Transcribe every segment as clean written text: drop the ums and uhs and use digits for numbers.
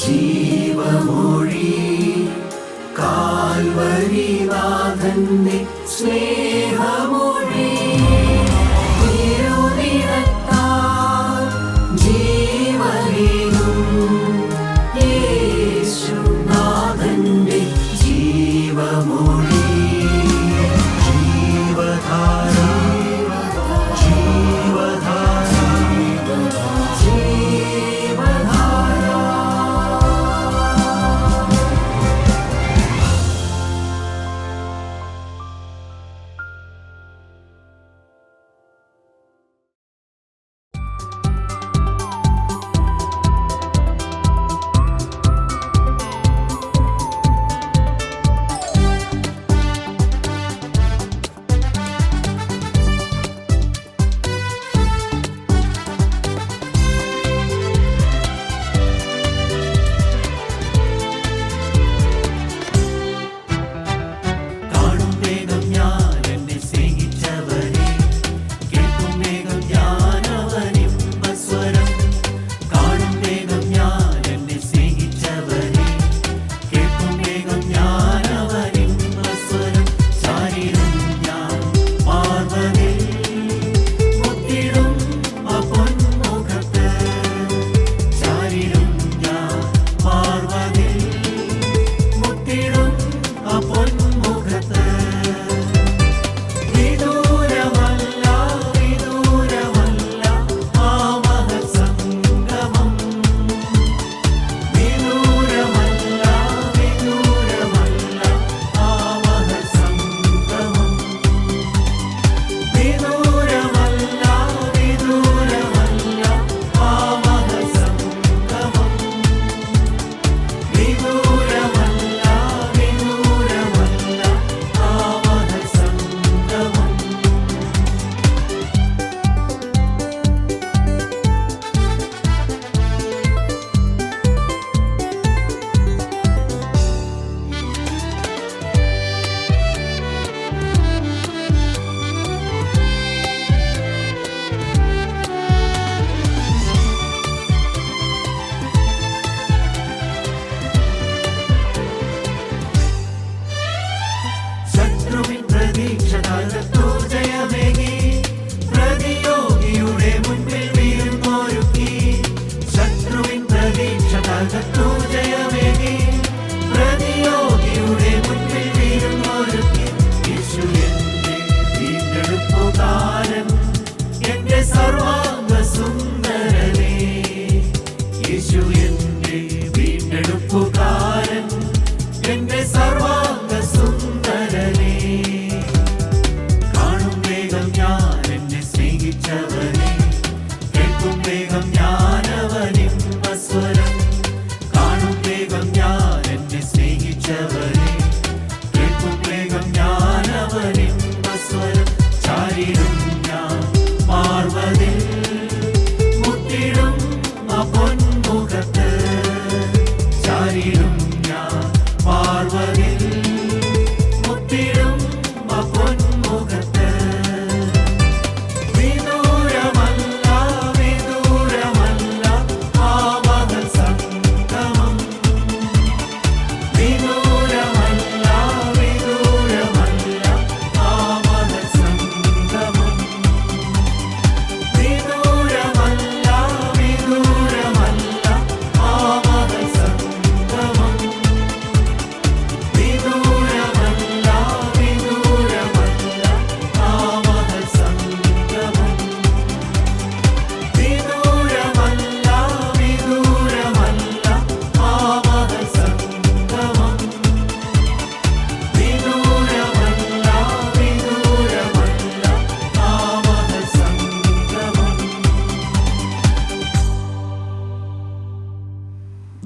ജീവമൊഴി കാൽവരിനാഥന്റെ സ്നേഹമൊഴി തിരുനിറത്താൽ ജീവനേകും യേശുനാഥന്റെ ജീവമൊഴി ജീവധാര ജീവധാര ജീവധാര.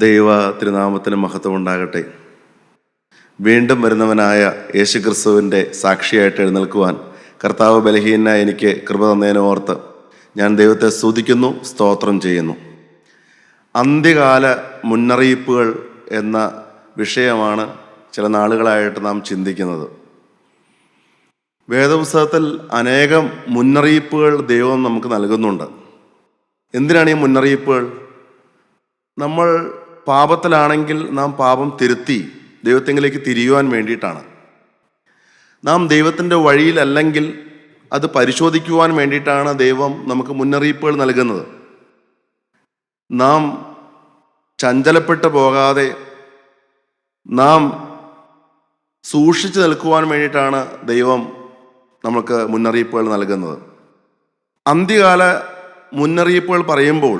ദൈവ തിരുനാമത്തിന് മഹത്വം ഉണ്ടാകട്ടെ. വീണ്ടും വരുന്നവനായ യേശുക്രിസ്തുവിൻ്റെ സാക്ഷിയായിട്ട് എഴുന്നേൽക്കുവാൻ കർത്താവ് ബലഹീനനായ എനിക്ക് കൃപ തന്നതിനെ ഓർത്ത് ഞാൻ ദൈവത്തെ സ്തുതിക്കുന്നു, സ്തോത്രം ചെയ്യുന്നു. അന്ത്യകാല മുന്നറിയിപ്പുകൾ എന്ന വിഷയമാണ് ചില നാളുകളായിട്ട് നാം ചിന്തിക്കുന്നത്. വേദപുസ്തകത്തിൽ അനേകം മുന്നറിയിപ്പുകൾ ദൈവം നമുക്ക് നൽകുന്നുണ്ട്. എന്തിനാണ് ഈ മുന്നറിയിപ്പുകൾ? നമ്മൾ പാപത്തിലാണെങ്കിൽ നാം പാപം തിരുത്തി ദൈവത്തെങ്കിലേക്ക് തിരിയുവാൻ വേണ്ടിയിട്ടാണ്. നാം ദൈവത്തിൻ്റെ വഴിയിലല്ലെങ്കിൽ അത് പരിശോധിക്കുവാൻ വേണ്ടിയിട്ടാണ് ദൈവം നമുക്ക് മുന്നറിയിപ്പുകൾ നൽകുന്നത്. നാം ചഞ്ചലപ്പെട്ടു പോകാതെ നാം സൂക്ഷിച്ചു നിൽക്കുവാൻ വേണ്ടിയിട്ടാണ് ദൈവം നമുക്ക് മുന്നറിയിപ്പുകൾ നൽകുന്നത്. അന്ത്യകാല മുന്നറിയിപ്പുകൾ പറയുമ്പോൾ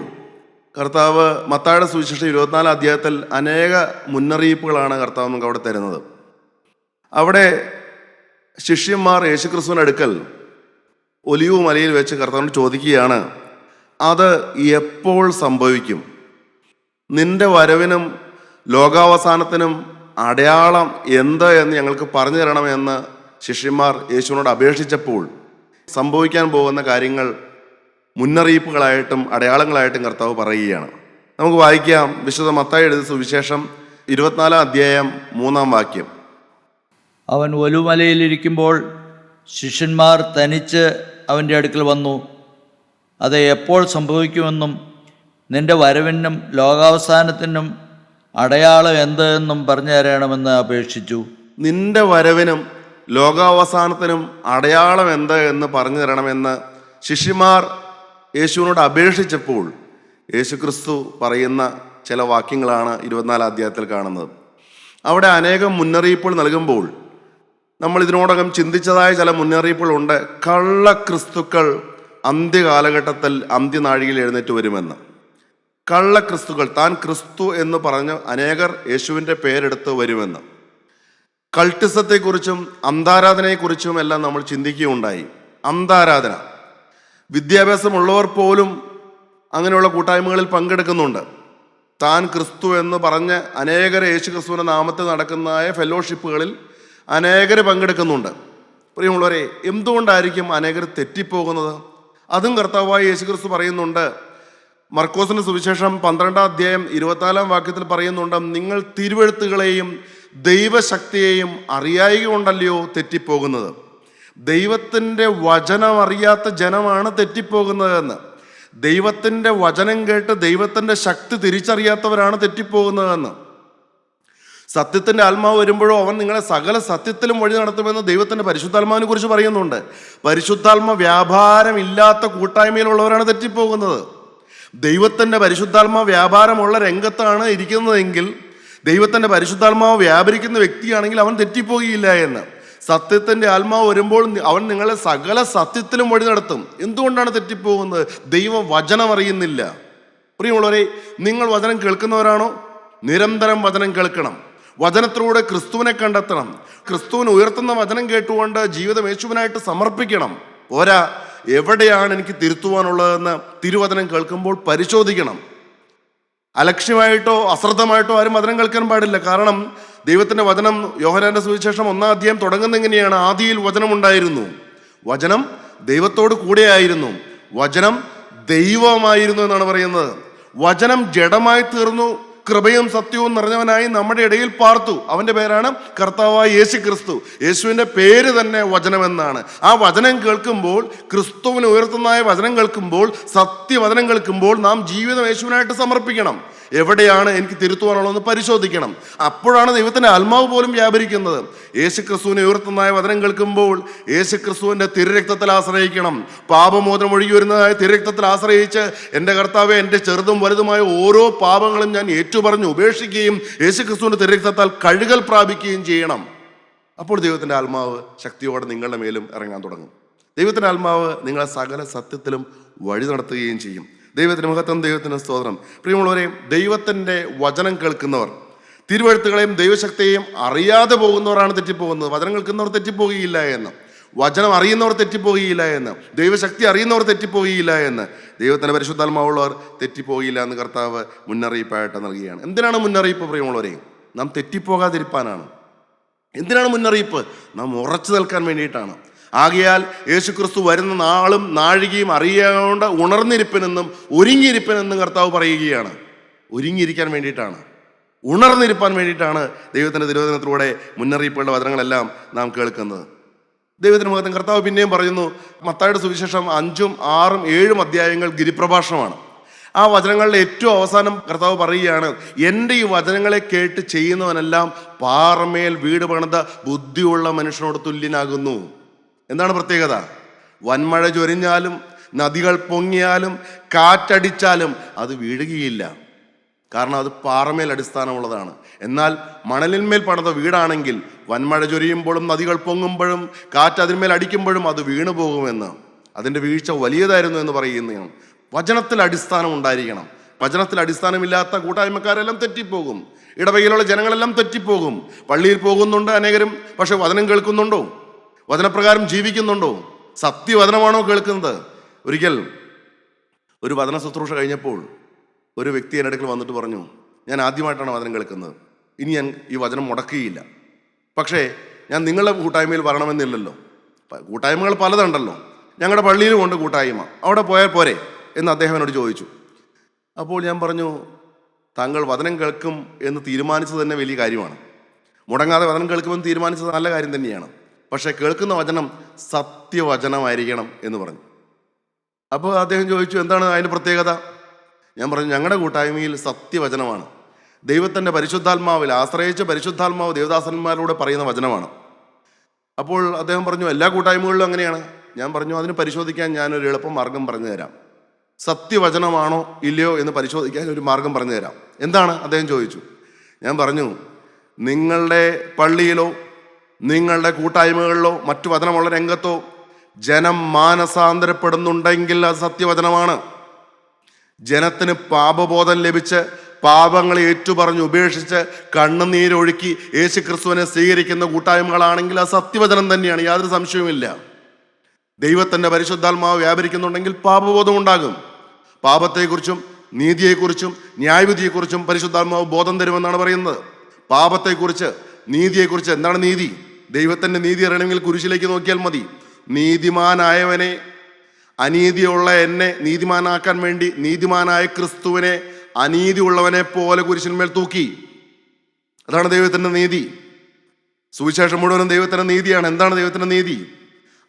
കർത്താവ് മത്തായിയുടെ സുവിശേഷം 24 അധ്യായത്തിൽ അനേക മുന്നറിയിപ്പുകളാണ് കർത്താവ് നമുക്ക് അവിടെ തരുന്നത്. അവിടെ ശിഷ്യന്മാർ യേശുക്രിസ്തുവിൻ്റെ അടുക്കൽ ഒലിവ് മലയിൽ വെച്ച് കർത്താവിനോട് ചോദിക്കുകയാണ്, അത് എപ്പോൾ സംഭവിക്കും? നിന്റെ വരവിനും ലോകാവസാനത്തിനും അടയാളം എന്ത് എന്ന് ഞങ്ങൾക്ക് പറഞ്ഞു തരണമെന്ന് ശിഷ്യന്മാർ യേശുവിനോട് അപേക്ഷിച്ചപ്പോൾ സംഭവിക്കാൻ പോകുന്ന കാര്യങ്ങൾ മുന്നറിയിപ്പുകളായിട്ടും അടയാളങ്ങളായിട്ടും കർത്താവ് പറയുകയാണ്. നമുക്ക് വായിക്കാം. വിശുദ്ധ മത്തായി എഴുതിയ സുവിശേഷം 24 അധ്യായം 3 വാക്യം. അവൻ ഒലിവുമലയിലിരിക്കുമ്പോൾ ശിഷ്യന്മാർ തനിച്ച് അവൻ്റെ അടുക്കൽ വന്നു. അത് എപ്പോൾ സംഭവിക്കുമെന്നും നിന്റെ വരവിനും ലോകാവസാനത്തിനും അടയാളം എന്ത് എന്നും പറഞ്ഞു തരണമെന്ന് അപേക്ഷിച്ചു. നിന്റെ വരവിനും ലോകാവസാനത്തിനും അടയാളം എന്ത് എന്ന് പറഞ്ഞു തരണമെന്ന് ശിഷ്യന്മാർ യേശുവിനോട് അപേക്ഷിച്ചപ്പോൾ യേശുക്രിസ്തു പറയുന്ന ചില വാക്യങ്ങളാണ് 24 അധ്യായത്തിൽ കാണുന്നത്. അവിടെ അനേകം മുന്നറിയിപ്പുകൾ നൽകുമ്പോൾ നമ്മൾ ഇതിനോടകം ചിന്തിച്ചതായ ചില മുന്നറിയിപ്പുകളുണ്ട്. കള്ളക്രിസ്തുക്കൾ അന്ത്യകാലഘട്ടത്തിൽ അന്ത്യനാഴികയിൽ എഴുന്നേറ്റ് വരുമെന്ന്. കള്ളക്രിസ്തുക്കൾ, താൻ ക്രിസ്തു എന്ന് പറഞ്ഞ് അനേകർ യേശുവിൻ്റെ പേരെടുത്ത് വരുമെന്ന്. കൾട്ടിസത്തെക്കുറിച്ചും അന്താരാധനയെക്കുറിച്ചും എല്ലാം നമ്മൾ ചിന്തിക്കുകയുണ്ടായി. അന്താരാധന, വിദ്യാഭ്യാസമുള്ളവർ പോലും അങ്ങനെയുള്ള കൂട്ടായ്മകളിൽ പങ്കെടുക്കുന്നുണ്ട്. താൻ ക്രിസ്തു എന്ന് പറഞ്ഞ് അനേകർ യേശു ക്രിസ്തുവിൻ്റെ നാമത്തിൽ നടക്കുന്നതായ ഫെലോഷിപ്പുകളിൽ അനേകർ പങ്കെടുക്കുന്നുണ്ട്. പ്രിയമുള്ളവരെ, എന്തുകൊണ്ടായിരിക്കും അനേകർ തെറ്റിപ്പോകുന്നത്? അതും കർത്താവായ യേശു ക്രിസ്തു പറയുന്നുണ്ട്. മർക്കോസിന്റെ സുവിശേഷം 12 അധ്യായം 24 വാക്യത്തിൽ പറയുന്നുണ്ട്, നിങ്ങൾ തിരുവെഴുത്തുകളെയും ദൈവശക്തിയെയും അറിയായിക കൊണ്ടല്ലയോ തെറ്റിപ്പോകുന്നത്. ദൈവത്തിൻ്റെ വചനം അറിയാത്ത ജനമാണ് തെറ്റിപ്പോകുന്നതെന്ന്. ദൈവത്തിൻ്റെ വചനം കേട്ട് ദൈവത്തിൻ്റെ ശക്തി തിരിച്ചറിയാത്തവരാണ് തെറ്റിപ്പോകുന്നതെന്ന്. സത്യത്തിൻ്റെ ആത്മാവ് വരുമ്പോഴോ അവൻ നിങ്ങളെ സകല സത്യത്തിലും വഴി നടത്തുമെന്ന് ദൈവത്തിൻ്റെ പരിശുദ്ധാത്മാവിനെ കുറിച്ച് പറയുന്നുണ്ട്. പരിശുദ്ധാത്മ വ്യാപാരമില്ലാത്ത കൂട്ടായ്മയിലുള്ളവരാണ് തെറ്റിപ്പോകുന്നത്. ദൈവത്തിൻ്റെ പരിശുദ്ധാത്മാ വ്യാപാരമുള്ള രംഗത്താണ് ഇരിക്കുന്നതെങ്കിൽ, ദൈവത്തിൻ്റെ പരിശുദ്ധാത്മാവ് വ്യാപരിക്കുന്ന വ്യക്തിയാണെങ്കിൽ അവൻ തെറ്റിപ്പോകുകയില്ല എന്ന്. സത്യത്തിൻ്റെ ആത്മാവ് വരുമ്പോൾ അവൻ നിങ്ങളെ സകല സത്യത്തിലും വഴി നടത്തും. എന്തുകൊണ്ടാണ് തെറ്റിപ്പോകുന്നത്? ദൈവം വചനം അറിയുന്നില്ല. പ്രിയമുള്ളവരെ, നിങ്ങൾ വചനം കേൾക്കുന്നവരാണോ? നിരന്തരം വചനം കേൾക്കണം. വചനത്തിലൂടെ ക്രിസ്തുവിനെ കണ്ടെത്തണം. ക്രിസ്തുവിനെ ഉയർത്തുന്ന വചനം കേട്ടുകൊണ്ട് ജീവിതം യേശുവിനായിട്ട് സമർപ്പിക്കണം. പോരാ, എവിടെയാണ് എനിക്ക് തിരുത്തുവാനുള്ളതെന്ന് തിരുവചനം കേൾക്കുമ്പോൾ പരിശോധിക്കണം. അലക്ഷ്യമായിട്ടോ അശ്രദ്ധമായിട്ടോ ആരും വചനം കേൾക്കാൻ പാടില്ല. കാരണം ദൈവത്തിൻ്റെ വചനം യോഹന്നാന്റെ സുവിശേഷം 1 അധ്യായം തുടങ്ങുന്ന എങ്ങനെയാണ്? ആദിയിൽ വചനം ഉണ്ടായിരുന്നു, വചനം ദൈവത്തോട് കൂടെയായിരുന്നു, വചനം ദൈവമായിരുന്നു എന്നാണ് പറയുന്നത്. വചനം ജഡമായി തീർന്നു, കൃപയും സത്യവും നിറഞ്ഞവനായി നമ്മുടെ ഇടയിൽ പാർത്തു. അവൻ്റെ പേരാണ് കർത്താവായ യേശു ക്രിസ്തു. യേശുവിൻ്റെ പേര് തന്നെ വചനമെന്നാണ്. ആ വചനം കേൾക്കുമ്പോൾ, ക്രിസ്തുവിനെ ഉയർത്തുന്നതായ വചനം കേൾക്കുമ്പോൾ, സത്യവചനം കേൾക്കുമ്പോൾ നാം ജീവിതം യേശുവിനായിട്ട് സമർപ്പിക്കണം. എവിടെയാണ് എനിക്ക് തിരുത്തുവാനുള്ളതെന്ന് പരിശോധിക്കണം. അപ്പോഴാണ് ദൈവത്തിൻ്റെ ആത്മാവ് പോലും വ്യാപരിക്കുന്നത്. യേശു ക്രിസ്തുവിനെ ഉയർത്തുന്നതായ വചനം കേൾക്കുമ്പോൾ യേശു ക്രിസ്തുവിൻ്റെ തിരുരക്തത്തിൽ ആശ്രയിക്കണം. പാപമോചനം ഒഴുകി വരുന്നതായ തിരുരക്തത്തിൽ ആശ്രയിച്ച് എൻ്റെ കർത്താവെ, എൻ്റെ ചെറുതും വലുതുമായ ഓരോ പാപങ്ങളും ഞാൻ ഏറ്റുപറഞ്ഞ് ഉപേക്ഷിക്കുകയും യേശു ക്രിസ്തുവിൻ്റെ തിരുരക്തത്താൽ കഴുകൽ പ്രാപിക്കുകയും ചെയ്യണം. അപ്പോൾ ദൈവത്തിൻ്റെ ആത്മാവ് ശക്തിയോടെ നിങ്ങളുടെ മേലും ഇറങ്ങാൻ തുടങ്ങും. ദൈവത്തിൻ്റെ ആത്മാവ് നിങ്ങളെ സകല സത്യത്തിലും വഴി നടത്തുകയും ചെയ്യും. ദൈവത്തിന് മഹത്വം, ദൈവത്തിന് സ്തോത്രം. പ്രിയമുള്ളവരെ, ദൈവത്തിൻ്റെ വചനം കേൾക്കുന്നവർ, തിരുവെഴുത്തുകളെയും ദൈവശക്തിയെയും അറിയാതെ പോകുന്നവരാണ് തെറ്റിപ്പോകുന്നത്. വചനം കേൾക്കുന്നവർ തെറ്റിപ്പോകുകയില്ല എന്ന്, വചനം അറിയുന്നവർ തെറ്റിപ്പോകുകയില്ല എന്ന്, ദൈവശക്തി അറിയുന്നവർ തെറ്റിപ്പോകുകയില്ല എന്ന്, ദൈവത്തിൻ്റെ പരിശുദ്ധാത്മാവുള്ളവർ തെറ്റിപ്പോകില്ല എന്ന് കർത്താവ് മുന്നറിയിപ്പായിട്ട് നൽകുകയാണ്. എന്തിനാണ് മുന്നറിയിപ്പ്? പ്രിയമുള്ളവരെ, നാം തെറ്റിപ്പോകാതിരിപ്പാനാണ്. എന്തിനാണ് മുന്നറിയിപ്പ്? നാം ഉറച്ചു നിൽക്കാൻ വേണ്ടിയിട്ടാണ്. ആകയാൽ യേശു ക്രിസ്തു വരുന്ന നാളും നാഴികയും അറിയാണ്ട് ഉണർന്നിരിപ്പനെന്നും ഒരുങ്ങിയിരിപ്പനെന്നും കർത്താവ് പറയുകയാണ്. ഒരുങ്ങിയിരിക്കാൻ വേണ്ടിയിട്ടാണ്, ഉണർന്നിരിപ്പാൻ വേണ്ടിയിട്ടാണ് ദൈവത്തിൻ്റെ തിരുവചനത്തിലൂടെ മുന്നറിയിപ്പുകളുടെ വചനങ്ങളെല്ലാം നാം കേൾക്കുന്നത്. ദൈവത്തിന് മഹത്വം. കർത്താവ് പിന്നെയും പറയുന്നു, മത്തായിയുടെ സുവിശേഷം 5, 6, 7 അധ്യായങ്ങൾ ഗിരിപ്രഭാഷണമാണ്. ആ വചനങ്ങളുടെ ഏറ്റവും അവസാനം കർത്താവ് പറയുകയാണ്, എൻ്റെ ഈ വചനങ്ങളെ കേട്ട് ചെയ്യുന്നവനെല്ലാം പാറമേൽ വീട് പണിത ബുദ്ധിയുള്ള മനുഷ്യനോട് തുല്യനാകുന്നു. എന്താണ് പ്രത്യേകത? വൻമഴ ചൊരിഞ്ഞാലും നദികൾ പൊങ്ങിയാലും കാറ്റടിച്ചാലും അത് വീഴുകയില്ല. കാരണം അത് പാറമേൽ അടിസ്ഥാനമുള്ളതാണ്. എന്നാൽ മണലിന്മേൽ പണിത വീടാണെങ്കിൽ വൻമഴ ചൊരിയുമ്പോഴും നദികൾ പൊങ്ങുമ്പോഴും കാറ്റ് അതിന്മേൽ അടിക്കുമ്പോഴും അത് വീണു പോകുമെന്ന്, അതിൻ്റെ വീഴ്ച വലിയതായിരുന്നു എന്ന് പറയുന്നതാണ്. വചനത്തിൽ അടിസ്ഥാനം ഉണ്ടായിരിക്കണം. വചനത്തിൽ അടിസ്ഥാനമില്ലാത്ത കൂട്ടായ്മക്കാരെല്ലാം തെറ്റിപ്പോകും. ഇടവകയിലുള്ള ജനങ്ങളെല്ലാം തെറ്റിപ്പോകും. പള്ളിയിൽ പോകുന്നുണ്ട് അനേകരും, പക്ഷെ വചനം കേൾക്കുന്നുണ്ടോ? വചനപ്രകാരം ജീവിക്കുന്നുണ്ടോ? സത്യവചനമാണോ കേൾക്കുന്നത്? ഒരിക്കൽ ഒരു വചന ശുശ്രൂഷ കഴിഞ്ഞപ്പോൾ ഒരു വ്യക്തി എൻ്റെ അടുക്കൽ വന്നിട്ട് പറഞ്ഞു, ഞാൻ ആദ്യമായിട്ടാണ് വചനം കേൾക്കുന്നത്, ഇനി ഞാൻ ഈ വചനം മുടക്കുകയില്ല. പക്ഷേ ഞാൻ നിങ്ങളുടെ കൂട്ടായ്മയിൽ വരണമെന്നില്ലല്ലോ, കൂട്ടായ്മകൾ പലതുണ്ടല്ലോ, ഞങ്ങളുടെ പള്ളിയിലും ഉണ്ട് കൂട്ടായ്മ, അവിടെ പോയാൽ പോരെ എന്ന് അദ്ദേഹം എന്നോട് ചോദിച്ചു. അപ്പോൾ ഞാൻ പറഞ്ഞു, താങ്കൾ വചനം കേൾക്കും എന്ന് തീരുമാനിച്ചത് തന്നെ വലിയ കാര്യമാണ്. മുടങ്ങാതെ വചനം കേൾക്കുമെന്ന് തീരുമാനിച്ചത് നല്ല കാര്യം തന്നെയാണ്. പക്ഷേ കേൾക്കുന്ന വചനം സത്യവചനമായിരിക്കണം എന്ന് പറഞ്ഞു. അപ്പോൾ അദ്ദേഹം ചോദിച്ചു, എന്താണ് അതിൻ്റെ പ്രത്യേകത? ഞാൻ പറഞ്ഞു, ഞങ്ങളുടെ കൂട്ടായ്മയിൽ സത്യവചനമാണ്. ദൈവത്തിൻ്റെ പരിശുദ്ധാത്മാവിൽ ആശ്രയിച്ച് പരിശുദ്ധാത്മാവ് ദേവദാസന്മാരോട് പറയുന്ന വചനമാണ്. അപ്പോൾ അദ്ദേഹം പറഞ്ഞു, എല്ലാ കൂട്ടായ്മകളിലും അങ്ങനെയാണ്. ഞാൻ പറഞ്ഞു, അതിന് പരിശോധിക്കാൻ ഞാനൊരു എളുപ്പം മാർഗം പറഞ്ഞു തരാം. സത്യവചനമാണോ ഇല്ലയോ എന്ന് പരിശോധിക്കാൻ ഒരു മാർഗം പറഞ്ഞു തരാം. എന്താണ്? അദ്ദേഹം ചോദിച്ചു. ഞാൻ പറഞ്ഞു, നിങ്ങളുടെ പള്ളിയിലോ നിങ്ങളുടെ കൂട്ടായ്മകളിലോ മറ്റു വചനമുള്ള രംഗത്തോ ജനം മാനസാന്തരപ്പെടുന്നുണ്ടെങ്കിൽ അത് സത്യവചനമാണ്. ജനത്തിന് പാപബോധം ലഭിച്ച് പാപങ്ങളെ ഏറ്റുപറഞ്ഞ് ഉപേക്ഷിച്ച് കണ്ണുനീരൊഴുക്കി യേശുക്രിസ്തുവിനെ സ്വീകരിക്കുന്ന കൂട്ടായ്മകളാണെങ്കിൽ അത് സത്യവചനം തന്നെയാണ്, യാതൊരു സംശയവുമില്ല. ദൈവത്തിൻ്റെ പരിശുദ്ധാത്മാവ് വ്യാപരിക്കുന്നുണ്ടെങ്കിൽ പാപബോധം ഉണ്ടാകും. പാപത്തെക്കുറിച്ചും നീതിയെക്കുറിച്ചും ന്യായവിധിയെക്കുറിച്ചും പരിശുദ്ധാത്മാവ് ബോധം തരുമെന്നാണ് പറയുന്നത്. പാപത്തെക്കുറിച്ച് നീതിയെക്കുറിച്ച്. എന്താണ് നീതി? ദൈവത്തിൻ്റെ നീതി അറിയണമെങ്കിൽ കുരിശിലേക്ക് നോക്കിയാൽ മതി. നീതിമാനായവനെ, അനീതിയുള്ള എന്നെ നീതിമാനാക്കാൻ വേണ്ടി നീതിമാനായ ക്രിസ്തുവിനെ അനീതി ഉള്ളവനെ പോലെ കുരിശിന്മേൽ തൂക്കി. അതാണ് ദൈവത്തിൻ്റെ നീതി. സുവിശേഷം മുഴുവനും ദൈവത്തിൻ്റെ നീതിയാണ്. എന്താണ് ദൈവത്തിൻ്റെ നീതി?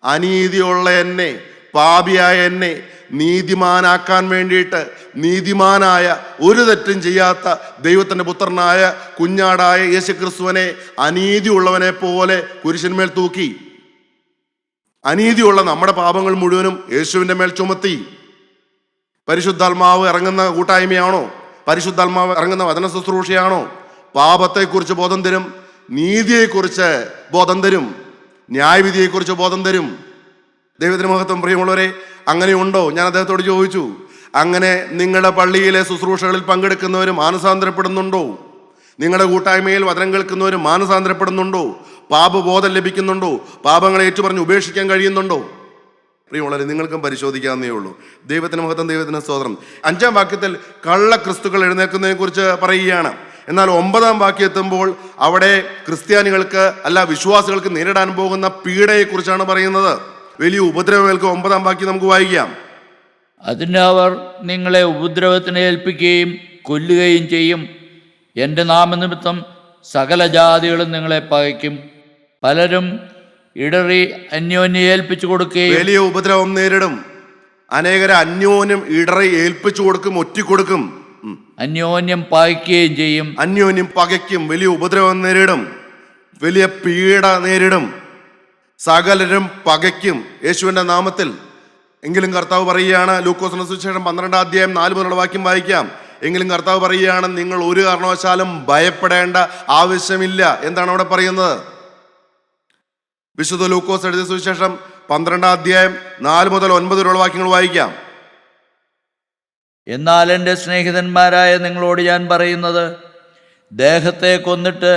അനീതിയുള്ള എന്നെ, പാപിയായ എന്നെ നീതിമാനാക്കാൻ വേണ്ടിയിട്ട് നീതിമാനായ ഒരു തെറ്റും ചെയ്യാത്ത ദൈവത്തിൻ്റെ പുത്രനായ കുഞ്ഞാടായ യേശുക്രിസ്തുവിനെ അനീതി ഉള്ളവനെ പോലെ കുരിശിന്മേൽ തൂക്കി. അനീതിയുള്ള നമ്മുടെ പാപങ്ങൾ മുഴുവനും യേശുവിൻ്റെ മേൽ ചുമത്തി. പരിശുദ്ധാത്മാവ് ഇറങ്ങുന്ന കൂട്ടായ്മയാണോ? പരിശുദ്ധാത്മാവ് ഇറങ്ങുന്ന വചന ശുശ്രൂഷയാണോ? പാപത്തെക്കുറിച്ച് ബോധം തരും, നീതിയെക്കുറിച്ച് ബോധം തരും, ന്യായവിധിയെക്കുറിച്ച് ബോധം തരും. ദൈവത്തിന് മഹത്വം. പ്രിയമുള്ളവരെ, അങ്ങനെയുണ്ടോ? ഞാൻ അദ്ദേഹത്തോട് ചോദിച്ചു, അങ്ങനെ നിങ്ങളുടെ പള്ളിയിലെ ശുശ്രൂഷകളിൽ പങ്കെടുക്കുന്നവർ മാനസാന്തരപ്പെടുന്നുണ്ടോ? നിങ്ങളുടെ കൂട്ടായ്മയിൽ വചനം കേൾക്കുന്നവർ മാനസാന്തരപ്പെടുന്നുണ്ടോ? പാപബോധം ലഭിക്കുന്നുണ്ടോ? പാപങ്ങളെ ഏറ്റുപറഞ്ഞ് ഉപേക്ഷിക്കാൻ കഴിയുന്നുണ്ടോ? പ്രിയമുള്ളവരെ, നിങ്ങൾക്കും പരിശോധിക്കാവുന്നേ ഉള്ളൂ. ദൈവത്തിന് മഹത്വം, ദൈവത്തിന് സ്തോത്രം. 5-ാം വാക്യത്തിൽ കള്ള ക്രിസ്തുക്കൾ എഴുന്നേൽക്കുന്നതിനെ കുറിച്ച് പറയുകയാണ്. എന്നാൽ 9-ാം വാക്യം എത്തുമ്പോൾ അവിടെ ക്രിസ്ത്യാനികൾക്ക് അല്ല വിശ്വാസികൾക്ക് നേരിടാൻ പോകുന്ന പീഡയെക്കുറിച്ചാണ് പറയുന്നത്. വലിയ ഉപദ്രവമേൽക്കും. 9-ാം വാക്യം നമുക്ക് വായിക്കാം. അതിന് അവർ നിങ്ങളെ ഉപദ്രവത്തിന് ഏൽപ്പിക്കുകയും കൊല്ലുകയും ചെയ്യും. എൻ്റെ നാമനിമിത്തം സകല ജാതികളും നിങ്ങളെ പകയ്ക്കും. പലരും ഇടറി അന്യോന്യം ഏൽപ്പിച്ചു കൊടുക്കുകയും. വലിയ ഉപദ്രവം നേരിടും. അനേകരെ അന്യോന്യം ഇടറി ഏൽപ്പിച്ചു കൊടുക്കും, ഒറ്റിക്കൊടുക്കും. അന്യോന്യം പകയ്ക്കുകയും ചെയ്യും. അന്യോന്യം പകയ്ക്കും. വലിയ ഉപദ്രവം നേരിടും, വലിയ പീഡ നേരിടും. സകലരും പകയ്ക്കും യേശുവിൻ്റെ നാമത്തിൽ. എങ്കിലും കർത്താവ് പറയുകയാണ്, ലൂക്കോസിന്റെ സുവിശേഷം 12-ാം അധ്യായം 4 മുതലുള്ള വാക്യം വായിക്കാം. എങ്കിലും കർത്താവ് പറയുകയാണ്, നിങ്ങൾ ഒരു കാരണവശാലും ഭയപ്പെടേണ്ട ആവശ്യമില്ല. എന്താണ് അവിടെ പറയുന്നത്? വിശുദ്ധ ലൂക്കോസ് എഴുതിയ സുവിശേഷം 12-ാം അധ്യായം 4 മുതൽ 9 വരെയുള്ള വാക്യങ്ങൾ വായിക്കാം. എന്നാൽ എൻ്റെ സ്നേഹിതന്മാരായ നിങ്ങളോട് ഞാൻ പറയുന്നത്, ദേഹത്തെ കൊന്നിട്ട്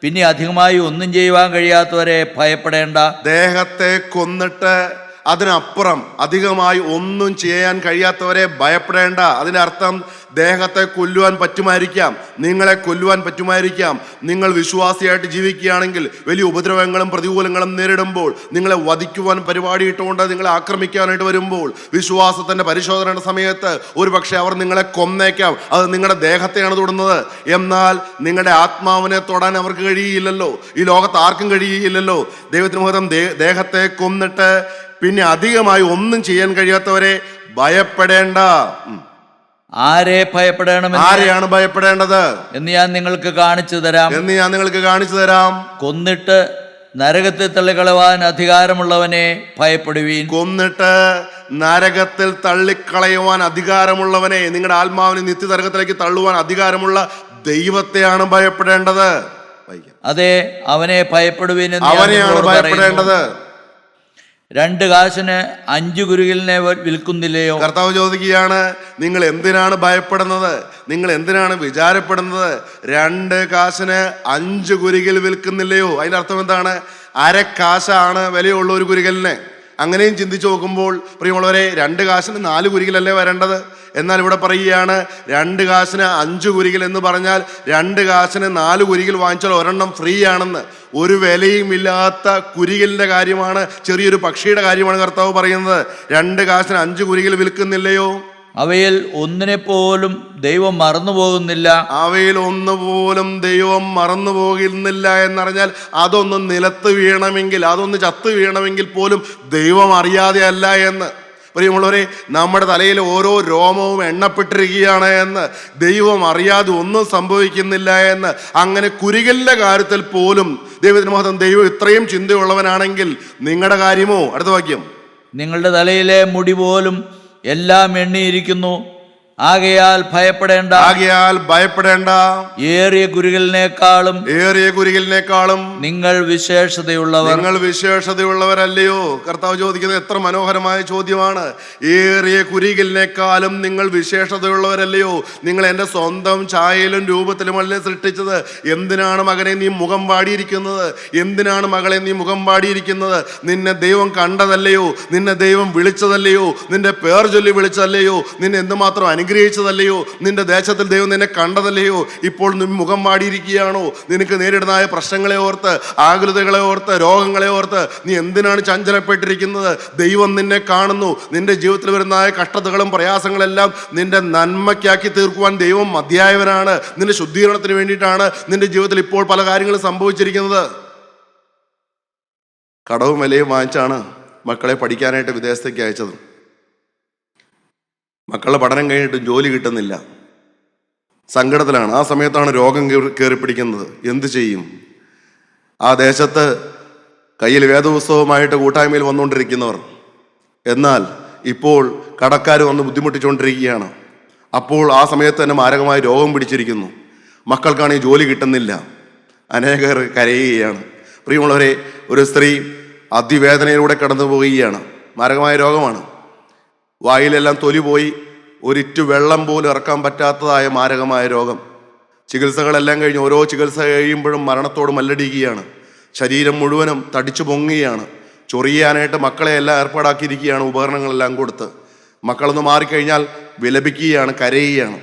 പിന്നെ അധികമായി ഒന്നും ചെയ്യുവാൻ കഴിയാത്തവരെ ഭയപ്പെടേണ്ട. ദേഹത്തെ കൊന്നിട്ട് അതിനപ്പുറം അധികമായി ഒന്നും ചെയ്യാൻ കഴിയാത്തവരെ ഭയപ്പെടേണ്ട. അതിൻ്റെ അർത്ഥം ദേഹത്തെ കൊല്ലുവാൻ പറ്റുമായിരിക്കാം, നിങ്ങളെ കൊല്ലുവാൻ പറ്റുമായിരിക്കാം. നിങ്ങൾ വിശ്വാസിയായിട്ട് ജീവിക്കുകയാണെങ്കിൽ വലിയ ഉപദ്രവങ്ങളും പ്രതികൂലങ്ങളും നേരിടുമ്പോൾ, നിങ്ങളെ വധിക്കുവാൻ പരിപാടിയിട്ടുകൊണ്ട് നിങ്ങളെ ആക്രമിക്കാനായിട്ട് വരുമ്പോൾ, വിശ്വാസത്തിൻ്റെ പരിശോധനയുടെ സമയത്ത് ഒരു പക്ഷേ അവർ നിങ്ങളെ കൊന്നേക്കാം. അത് നിങ്ങളുടെ ദേഹത്തെയാണ് തൊടുന്നത്. എന്നാൽ നിങ്ങളുടെ ആത്മാവിനെ തൊടാൻ അവർക്ക് കഴിയില്ലല്ലോ. ഈ ലോകത്ത് ആർക്കും കഴിയില്ലല്ലോ. ദൈവത്തിന് മഹത്വം. ദേഹത്തെ കൊന്നിട്ട് പിന്നെ അധികമായി ഒന്നും ചെയ്യാൻ കഴിയാത്തവരെ ഭയപ്പെടേണ്ട. ആരെ ഭയപ്പെടണമെന്ന് ആരെയാണ് ഭയപ്പെടേണ്ടത് എന്ന് ഞാൻ നിങ്ങൾക്ക് കാണിച്ചു തരാം. എന്ന് ഞാൻ നിങ്ങൾക്ക് കാണിച്ചു തരാം. കൊന്നിട്ട് നരകത്തിൽ തള്ളിക്കളവാൻ അധികാരമുള്ളവനെ ഭയപ്പെടുവീൻ. കൊന്നിട്ട് നരകത്തിൽ തള്ളിക്കളയുവാൻ അധികാരമുള്ളവനെ, നിങ്ങളുടെ ആത്മാവിനെ നിത്യനരകത്തിലേക്ക് തള്ളുവാൻ അധികാരമുള്ള ദൈവത്തെയാണ് ഭയപ്പെടേണ്ടത്. അതെ, അവനെ ഭയപ്പെടുവീൻ എന്ന് ഞാൻ അവനെയാണ് നിങ്ങളോട് ഭയപ്പെടേണ്ടത്. പറയുന്നു. 2 കാശിന് 5 കുരുകിലിനെ വിൽക്കുന്നില്ലയോ? കർത്താവ് ചോദിക്കുകയാണ്, നിങ്ങൾ എന്തിനാണ് ഭയപ്പെടുന്നത്? നിങ്ങൾ എന്തിനാണ് വിചാരപ്പെടുന്നത്? 2 കാശിന് 5 കുരുകിൽ വിൽക്കുന്നില്ലയോ? അതിന്റെ അർത്ഥം എന്താണ്? 1/2 കാശാണ് വിലയുള്ള ഒരു കുരുകലിന്. അങ്ങനെയും ചിന്തിച്ചു നോക്കുമ്പോൾ പ്രിയമുള്ളവരെ, 2 കാശിന് 4 കുരുകിലല്ലേ വരേണ്ടത്? എന്നാൽ ഇവിടെ പറയുകയാണ് 2 കാശിന് 5 കുരുകിൽ എന്ന് പറഞ്ഞാൽ 2 കാശിന് 4 കുരുകിൽ വാങ്ങിച്ചാൽ ഒരെണ്ണം ഫ്രീ ആണെന്ന്. ഒരു വിലയും ഇല്ലാത്ത കുരുകിലിന്റെ കാര്യമാണ്, ചെറിയൊരു പക്ഷിയുടെ കാര്യമാണ് കർത്താവ് പറയുന്നത്. 2 കാശിന് 5 കുരുകിൽ വിൽക്കുന്നില്ലയോ? അവയിൽ ഒന്നിനെ പോലും ദൈവം മറന്നു പോകുന്നില്ല. അവയിൽ ഒന്നുപോലും ദൈവം മറന്നു പോകുന്നില്ല എന്നറിഞ്ഞാൽ അതൊന്ന് നിലത്ത് വീണമെങ്കിൽ, അതൊന്ന് ചത്തു വീണമെങ്കിൽ പോലും ദൈവം അറിയാതെ അല്ല എന്ന്. പ്രിയമുള്ളവരെ, നമ്മുടെ തലയിൽ ഓരോ രോമവും എണ്ണപ്പെട്ടിരിക്കുകയാണ് എന്ന്, ദൈവം അറിയാതെ ഒന്നും സംഭവിക്കുന്നില്ല എന്ന്. അങ്ങനെ കുരുകലിന്റെ കാര്യത്തിൽ പോലും ദൈവത്തിന് മഹത്വം. ദൈവം ഇത്രയും ചിന്തയുള്ളവനാണെങ്കിൽ നിങ്ങളുടെ കാര്യമോ? അടുത്ത വാക്യം, നിങ്ങളുടെ തലയിലെ മുടി പോലും എല്ലാം എണ്ണിയിരിക്കുന്നു, ആകയാൽ ഭയപ്പെടേണ്ട. ആകയാൽ ഭയപ്പെടേണ്ട. ഏറിയ കുരുകലിനേക്കാളും നിങ്ങൾ വിശേഷതയുള്ളവർ. നിങ്ങൾ വിശേഷതയുള്ളവരല്ലയോ? കർത്താവ് ചോദിക്കുന്നത് എത്ര മനോഹരമായ ചോദ്യമാണ്. ഏറിയ കുരുകലിനേക്കാളും നിങ്ങൾ വിശേഷതയുള്ളവരല്ലയോ? നിങ്ങൾ എൻ്റെ സ്വന്തം ഛായയിലും രൂപത്തിലുമല്ലേ സൃഷ്ടിച്ചത്? എന്തിനാണ് മകനെ നീ മുഖം വാടിയിരിക്കുന്നത്? എന്തിനാണ് മകളെ നീ മുഖം വാടിയിരിക്കുന്നത്? നിന്നെ ദൈവം കണ്ടതല്ലയോ? നിന്നെ ദൈവം വിളിച്ചതല്ലയോ? നിന്റെ പേർ ചൊല്ലി വിളിച്ചതല്ലയോ? നിന്നെ എന്തുമാത്രം അനുഗ്രഹിച്ചതല്ലയോ? നിന്റെ ദേശത്തിൽ ദൈവം നിന്നെ കണ്ടതല്ലയോ? ഇപ്പോൾ നീ മുഖം വാടിയിരിക്കുകയാണോ? നിനക്ക് നേരിടുന്ന പ്രശ്നങ്ങളെ ഓർത്ത്, ആകുലതകളെ ഓർത്ത്, രോഗങ്ങളെ ഓർത്ത് നീ എന്തിനാണ് ചഞ്ചലപ്പെട്ടിരിക്കുന്നത്? ദൈവം നിന്നെ കാണുന്നു. നിന്റെ ജീവിതത്തിൽ വരുന്ന കഷ്ടതകളും പ്രയാസങ്ങളെല്ലാം നിന്റെ നന്മയ്ക്കാക്കി തീർക്കുവാൻ ദൈവം മതിയായവനാണ്. നിന്റെ ശുദ്ധീകരണത്തിന് വേണ്ടിയിട്ടാണ് നിന്റെ ജീവിതത്തിൽ ഇപ്പോൾ പല കാര്യങ്ങളും സംഭവിച്ചിരിക്കുന്നത്. കടവും വിലയും വാങ്ങിച്ചാണ് മക്കളെ പഠിക്കാനായിട്ട് വിദേശത്തേക്ക് അയച്ചത്. മക്കളുടെ പഠനം കഴിഞ്ഞിട്ട് ജോലി കിട്ടുന്നില്ല, സങ്കടത്തിലാണ്. ആ സമയത്താണ് രോഗം കയറിപ്പിടിക്കുന്നത്. എന്തു ചെയ്യും? ആ ദേശത്ത് കയ്യിൽ വേദപുസ്തകവുമായിട്ട് കൂട്ടായ്മയിൽ വന്നുകൊണ്ടിരിക്കുന്നവർ, എന്നാൽ ഇപ്പോൾ കടക്കാർ വന്ന് ബുദ്ധിമുട്ടിച്ചുകൊണ്ടിരിക്കുകയാണ്. അപ്പോൾ ആ സമയത്ത് തന്നെ മാരകമായ രോഗം പിടിച്ചിരിക്കുന്നു. മക്കൾക്കാണെങ്കിൽ ജോലി കിട്ടുന്നില്ല. അനേകർ കരയുകയാണ്. പ്രിയമുള്ളവരെ, ഒരു സ്ത്രീ അതിവേദനയിലൂടെ കടന്നു പോവുകയാണ്. മാരകമായ രോഗമാണ്. വായിലെല്ലാം തൊലി പോയി, ഒരിറ്റു വെള്ളം പോലും ഇറക്കാൻ പറ്റാത്തതായ മാരകമായ രോഗം. ചികിത്സകളെല്ലാം കഴിഞ്ഞ് ഓരോ ചികിത്സ കഴിയുമ്പോഴും മരണത്തോട് മല്ലടിക്കുകയാണ്. ശരീരം മുഴുവനും തടിച്ചു പൊങ്ങുകയാണ്. ചൊറിയാനായിട്ട് മക്കളെ എല്ലാം ഏർപ്പാടാക്കിയിരിക്കുകയാണ്, ഉപകരണങ്ങളെല്ലാം കൊടുത്ത്. മക്കളൊന്ന് മാറിക്കഴിഞ്ഞാൽ വിലപിക്കുകയാണ്, കരയുകയാണ്.